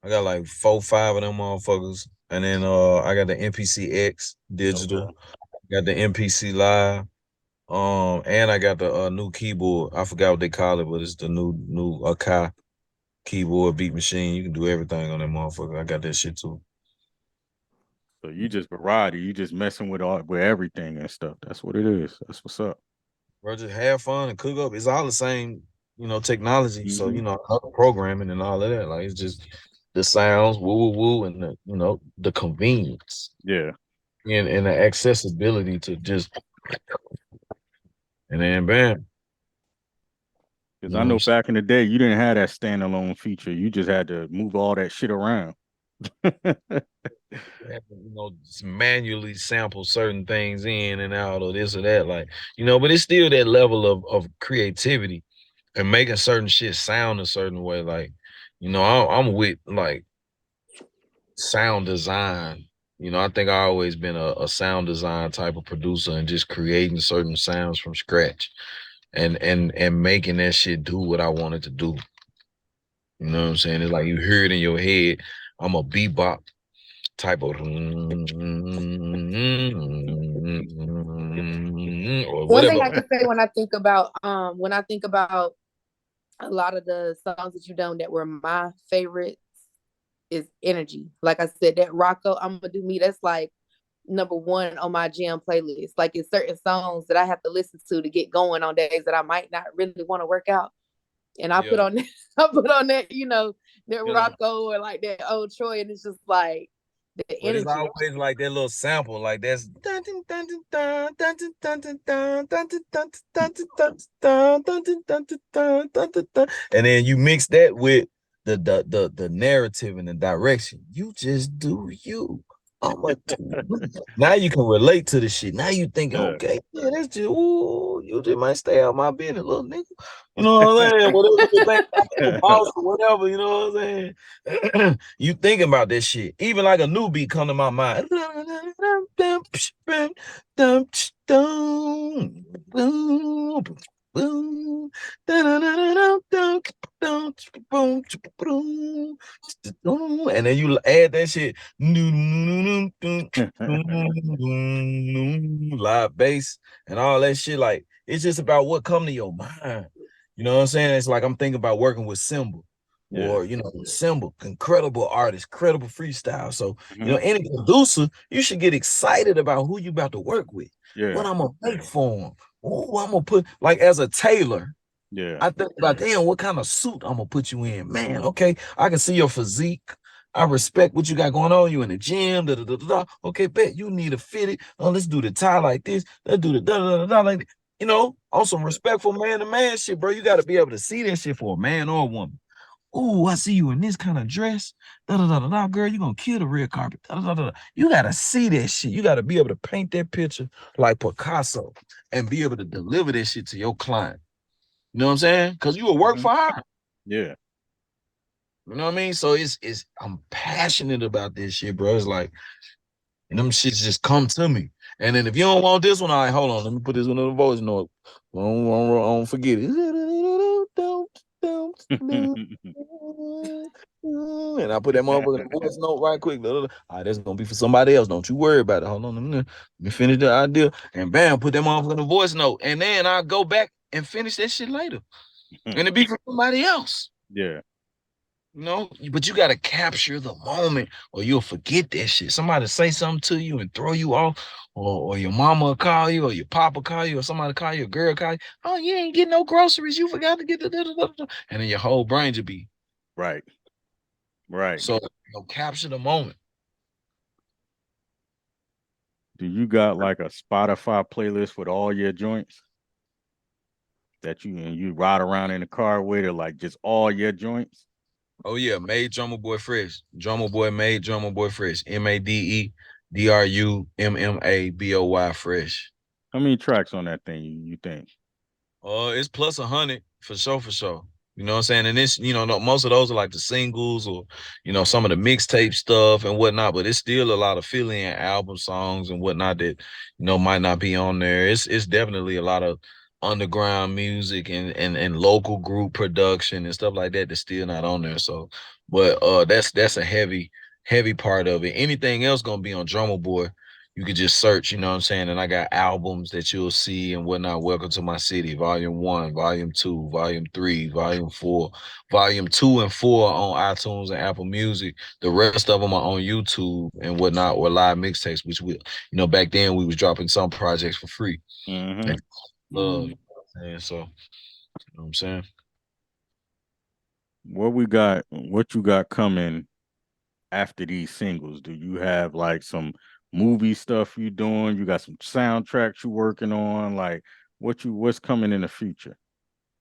I got like 4, 5 of them motherfuckers. And then I got the MPC X digital. Okay. Got the MPC Live. And I got the new keyboard. I forgot what they call it, but it's the new Akai keyboard beat machine. You can do everything on that motherfucker. I got that shit too. So you just variety, you just messing with everything and stuff. That's what it is. That's what's up. Bro, just have fun and cook up. It's all the same, you know, technology. So, Hmm. you know, programming and all of that. Like it's just the sounds, woo woo woo, and the, you know, the convenience Yeah. and the accessibility to just and then bam. Because You I know, know back in the day, you didn't have that standalone feature. You just had to move all that shit around. just manually sample certain things in and out or this or that, like, you know, but it's still that level of creativity and making certain shit sound a certain way. Like, you know, I'm with like sound design. I think I always been a sound design type of producer and just creating certain sounds from scratch and making that shit do what I wanted to do. You know what I'm saying? It's like you hear it in your head. I'm a bebop type of or One thing whatever. I can say when I think about a lot of the songs that you done that were my favorites is Energy. Like I said, that Rocco, I'm gonna do me. That's like number one on my jam playlist. Like it's certain songs that I have to listen to get going on days that I might not really want to work out. And I put Yeah. on that, I put on that, that Yeah. Rocco or like that old Troy, and it's just like the But it's energy. always like that little sample, like that's and then you mix that with the narrative and the direction. You just do you. Now you can relate to the shit. Now you thinking, okay, yeah, that's just you just might stay out my business, little nigga. You know what I'm saying? Whatever you think I'm the boss or whatever, you know what I'm saying? You thinking about this shit. Even like a new beat come to my mind. And then you add that shit. Live bass and all that shit. Like, it's just about what come to your mind. You know what I'm saying? It's like I'm thinking about working with Symbol. Or Symbol, incredible artist, credible freestyle. So any producer, you should get excited about who you about to work with. What I'm gonna make for them. Oh, I'm gonna put like as a tailor. I think about damn, what kind of suit I'm gonna put you in, man. Okay, I can see your physique. I respect what you got going on. You in the gym, da da da da. Okay, bet you need to fit it. Oh, let's do the tie like this. Let's do the da da da da like that. On some respectful man to man shit, bro. You got to be able to see that shit for a man or a woman. Oh, I see you in this kind of dress. Da da da da da. Girl, you gonna kill the red carpet. Da da da da. You gotta see that shit. You gotta be able to paint that picture like Picasso and be able to deliver that shit to your client. You know what I'm saying? Because you will work for hire. Yeah. You know what I mean? So I'm passionate about this shit, bro. It's like, and them shits just come to me. And then if you don't want this one, all right, hold on. Let me put this one in the voice note. Don't forget it. And I put that motherfucker in the voice note right quick. All right, that's gonna be for somebody else. Don't you worry about it. Hold on. Let me finish the idea. And bam, put that motherfucker in the voice note. And then I'll go back and finish that shit later. And it be for somebody else. Yeah. But you gotta capture the moment or you'll forget that shit. Somebody say something to you and throw you off, or your mama will call you, or your papa call you, or somebody call you, a girl call you. Oh, you ain't getting no groceries. You forgot to get the. And then your whole brain just be right. So capture the moment. Do you got like a Spotify playlist with all your joints that you ride around in the car with, or like just all your joints? Oh yeah, Made Drumma Boy Fresh. Drumma Boy Made Drumma Boy Fresh. MADEDRUMMABOY Fresh. How many tracks on that thing you think? It's plus 100 for sure. You know what I'm saying? And this, most of those are like the singles or, some of the mixtape stuff and whatnot, but it's still a lot of fill-in album songs and whatnot that, might not be on there. It's definitely a lot of underground music and local group production and stuff like that that's still not on there. So, but that's a heavy part of it. Anything else gonna be on Drumma Boy. You could just search, you know what I'm saying? And I got albums that you'll see and whatnot. Welcome to My City, Volume 1, Volume 2, Volume 3, Volume 4, Volume 2 and 4 on iTunes and Apple Music. The rest of them are on YouTube and whatnot, or live mixtapes, which back then we was dropping some projects for free. Mm-hmm. Love, you know what I'm saying? So, you know what I'm saying? What you got coming after these singles? Do you have like some movie stuff you doing? You got some soundtracks you working on? Like what's coming in the future?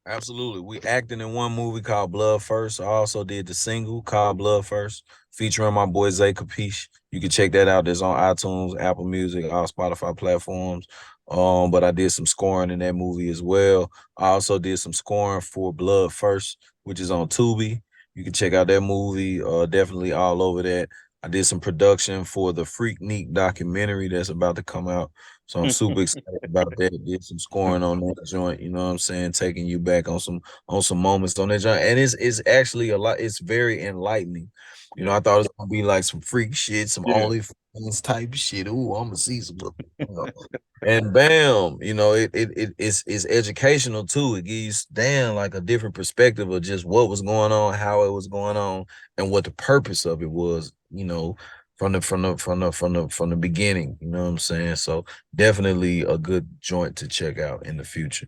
Absolutely. We acting in one movie called Blood First. I also did the single called Blood First, featuring my boy Zay Capiche. You can check that out. That's on iTunes, Apple Music, all Spotify platforms. But I did some scoring in that movie as well. I also did some scoring for Blood First, which is on Tubi. You can check out that movie. Definitely all over that. I did some production for the Freaknik documentary that's about to come out. So I'm super excited about that. Did some scoring on that joint, you know what I'm saying? Taking you back on some moments on that joint. And it's actually a lot, it's very enlightening. You know, I thought it was gonna be like some freak shit, some Yeah. OnlyFans type shit. Ooh, I'm gonna see some, you know. And bam, you know, it's educational too. It gives damn like a different perspective of just what was going on, how it was going on, and what the purpose of it was, you know, from the beginning. You know what I'm saying? So definitely a good joint to check out in the future.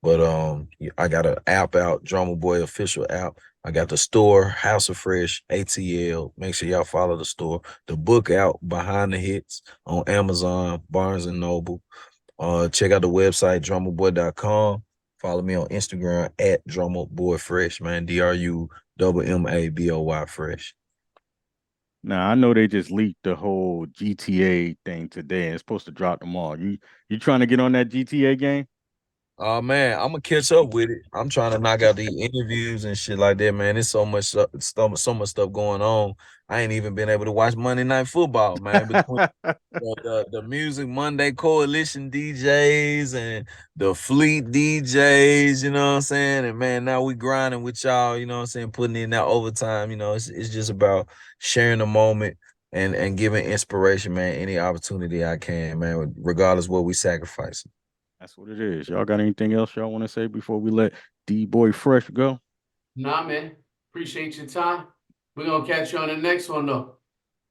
But I got an app out, Drumma Boy official app. I got the store, House of Fresh, ATL. Make sure y'all follow the store. The book out, Behind the Hits, on Amazon, Barnes and Noble. Check out the website, drummaboy.com. Follow me on Instagram at drummaboyfresh, man. DRUMMABOY fresh. Now I know they just leaked the whole GTA thing today. It's supposed to drop tomorrow. You trying to get on that GTA game? Oh man, I'm gonna catch up with it. I'm trying to knock out the interviews and shit like that, man. There's so much stuff going on. I ain't even been able to watch Monday Night Football, man. Between the Music Monday Coalition DJs and the Fleet DJs, you know what I'm saying? And man, now we grinding with y'all, you know what I'm saying, putting in that overtime, you know, it's just about sharing the moment and giving inspiration, man, any opportunity I can, man, regardless what we sacrificing. That's what it is. Y'all got anything else y'all want to say before we let D Boy Fresh go? Nah, man. Appreciate your time. We're gonna catch you on the next one though.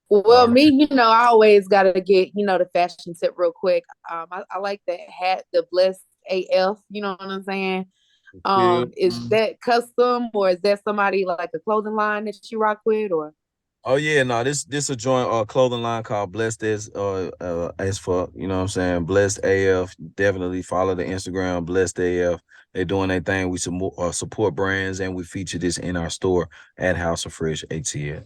Well, me, I always gotta get, the fashion tip real quick. I like that hat, the blessed AF. You know what I'm saying? Is that custom or is that somebody like a clothing line that you rock with or? Oh yeah, no, this a joint clothing line called Blessed as fuck, you know what I'm saying? Blessed AF. Definitely follow the Instagram, Blessed AF. They doing their thing. We support brands and we feature this in our store at House of Fresh ATL.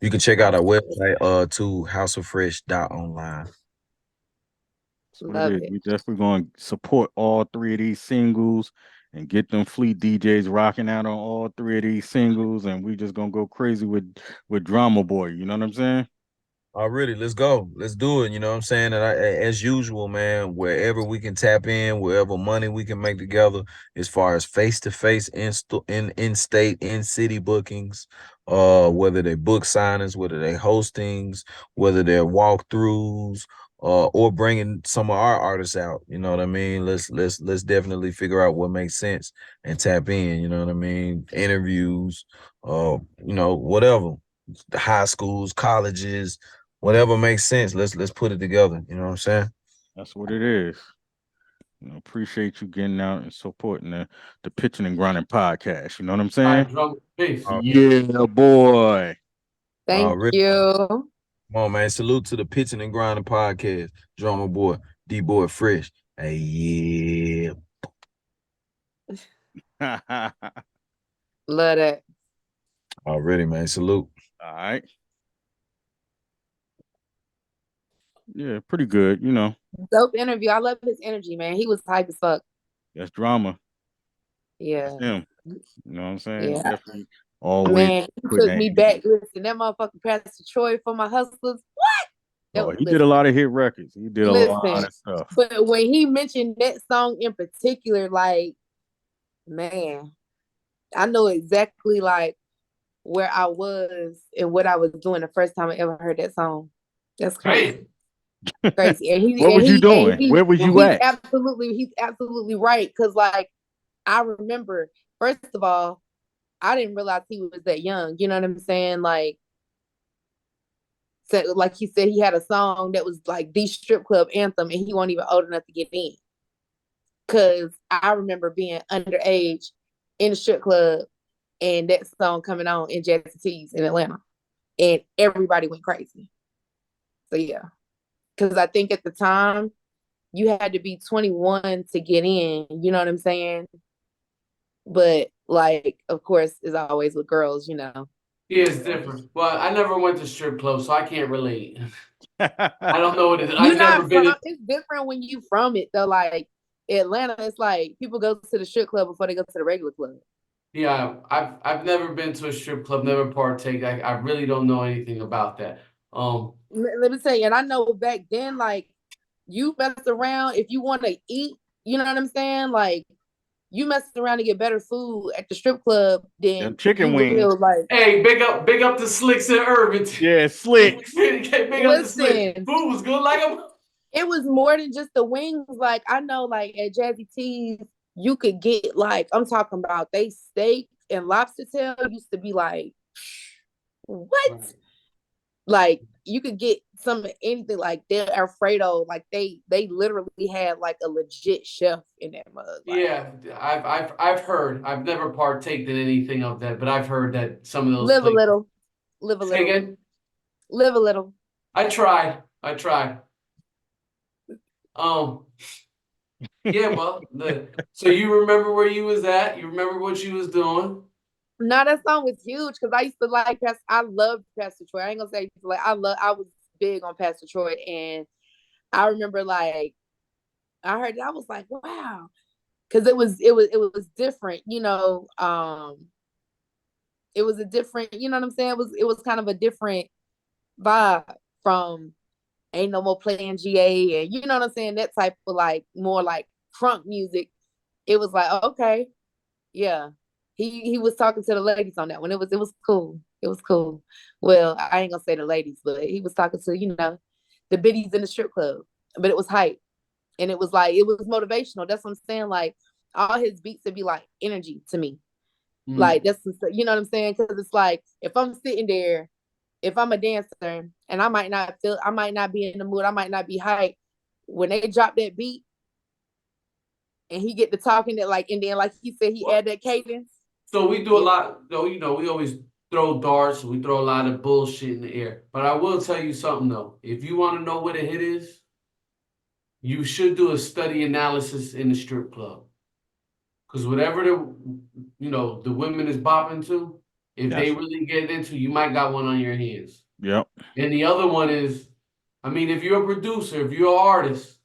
You can check out our website to houseoffresh.online. That's what it Love is. it. We definitely going to support all three of these singles and get them Fleet DJs rocking out on all three of these singles, and we just gonna go crazy with Drama Boy. You know what I'm saying? Already, let's go. Let's do it. You know what I'm saying? And as usual, man, wherever we can tap in, wherever money we can make together, as far as face to face in state, in city bookings, whether they book signings, whether they hostings, whether they're walkthroughs, or bringing some of our artists out. You know what I mean? Let's definitely figure out what makes sense and tap in. You know what I mean? Interviews, whatever. The high schools, colleges, whatever makes sense. Let's put it together. You know what I'm saying? That's what it is. Appreciate you getting out and supporting the Pitching and Grinding podcast. You know what I'm All saying? right, drum. Peace. Yeah, boy. Thank Really, you. come on, man. Salute to the Pitching and Grinding podcast. Drumma Boy, D Boy Fresh. Hey, yeah. All Love that. Already, man. Salute. right. Yeah, pretty good. Dope interview. I love his energy, man. He was hype as fuck. That's drama. That's Yeah. him. You know what I'm saying? Yeah. Definitely always Man, he putting took that me energy. back. Listen, that motherfucker Pastor Troy for my hustlers. What? That Oh, was he did a listen. lot of hit records. He did a lot Listen. of stuff. But when he mentioned that song in particular, like, man, I know exactly like where I was and what I was doing the first time I ever heard that song. That's crazy. Crazy. Crazy. And he What and was you he and doing? he Where was you at? he's absolutely right. Cause like I remember, first of all, I didn't realize he was that young. You know what I'm saying? Like, so, like he said, he had a song that was like the strip club anthem, and he wasn't even old enough to get in. Cause I remember being underage in the strip club and that song coming on in Jazzy T's in Atlanta, and everybody went crazy. So yeah, because I think at the time you had to be 21 to get in. You know what I'm saying? But like, of course, as always with girls, He is different. Well, I never went to strip clubs, so I can't relate. I don't know what it is. you're I've never not been from. in. It's different when you from it though. Like Atlanta, it's like people go to the strip club before they go to the regular club. Yeah, I've never been to a strip club, never partake. I really don't know anything about that. Let me tell you, and I know back then, like, you mess around if you want to eat, you know what I'm saying? Like, you mess around to get better food at the strip club than chicken you wings. will, like. Hey, big up the Slicks in Irvington. Yeah, Slicks. Big up the Slicks. Listen, Food was good like them. it was more than just the wings. Like, I know, like, at Jazzy T's, you could get, like, I'm talking about they steak and lobster tail used to be like, what? Right. Like, you could get some anything, like their Alfredo, like they literally had like a legit chef in that mug. Like, Yeah, I've heard. I've never partaked in anything of that, but I've heard that some of those live a places. little, live a Say little, again? live a little. I tried. I tried. Um, yeah, well, so you remember where you was at? You remember what you was doing? Now that song was huge because I used to like I loved Pastor Troy. I ain't gonna say like I was big on Pastor Troy, and I remember like I heard it, I was like, wow, because it was different, you know. It was a different, you know what I'm saying? It was kind of a different vibe from Ain't No More Playing GA, and you know what I'm saying, that type of like more like crunk music. It was like, okay, yeah. He was talking to the ladies on that one. It was cool. It was cool. Well, I ain't gonna say the ladies, but he was talking to, the biddies in the strip club. But it was hype. And it was like it was motivational. That's what I'm saying. Like all his beats would be like energy to me. Like that's, you know what I'm saying? Because it's like if I'm sitting there, if I'm a dancer and I might not be in the mood, I might not be hyped. When they drop that beat and he get to talking that like, and then like he said, he add that cadence. So we do a Yeah. lot, though, we always throw darts, we throw a lot of bullshit in the air. But I will tell you something though. If you want to know what a hit is, you should do a study analysis in the strip club. Because whatever the women is bopping to, if they really get into, you might got one on your hands. Yep. And the other one is, I mean, if you're a producer, if you're an artist,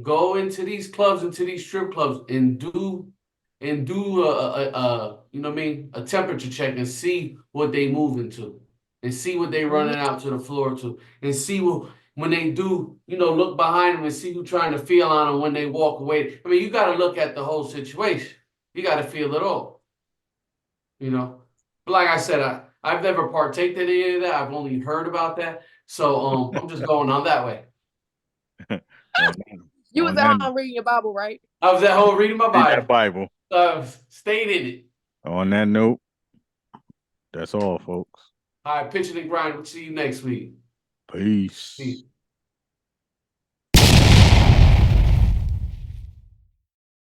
go into these clubs, into these strip clubs, and do a you know what I mean, a temperature check and see what they moving to, and see what they running out to the floor to, and see what when they do, look behind them and see who trying to feel on them when they walk away. I mean, you got to look at the whole situation. You got to feel it all, you know. But like I said, I've never partaked in any of that. I've only heard about that, so I'm just going on that way. You was at home reading your Bible, right? I was at home reading my Read Bible. that Bible. Stayed in it. On that note, that's all, folks. All right, Pitchin and Grindnin. We'll see you next week. Peace. Peace.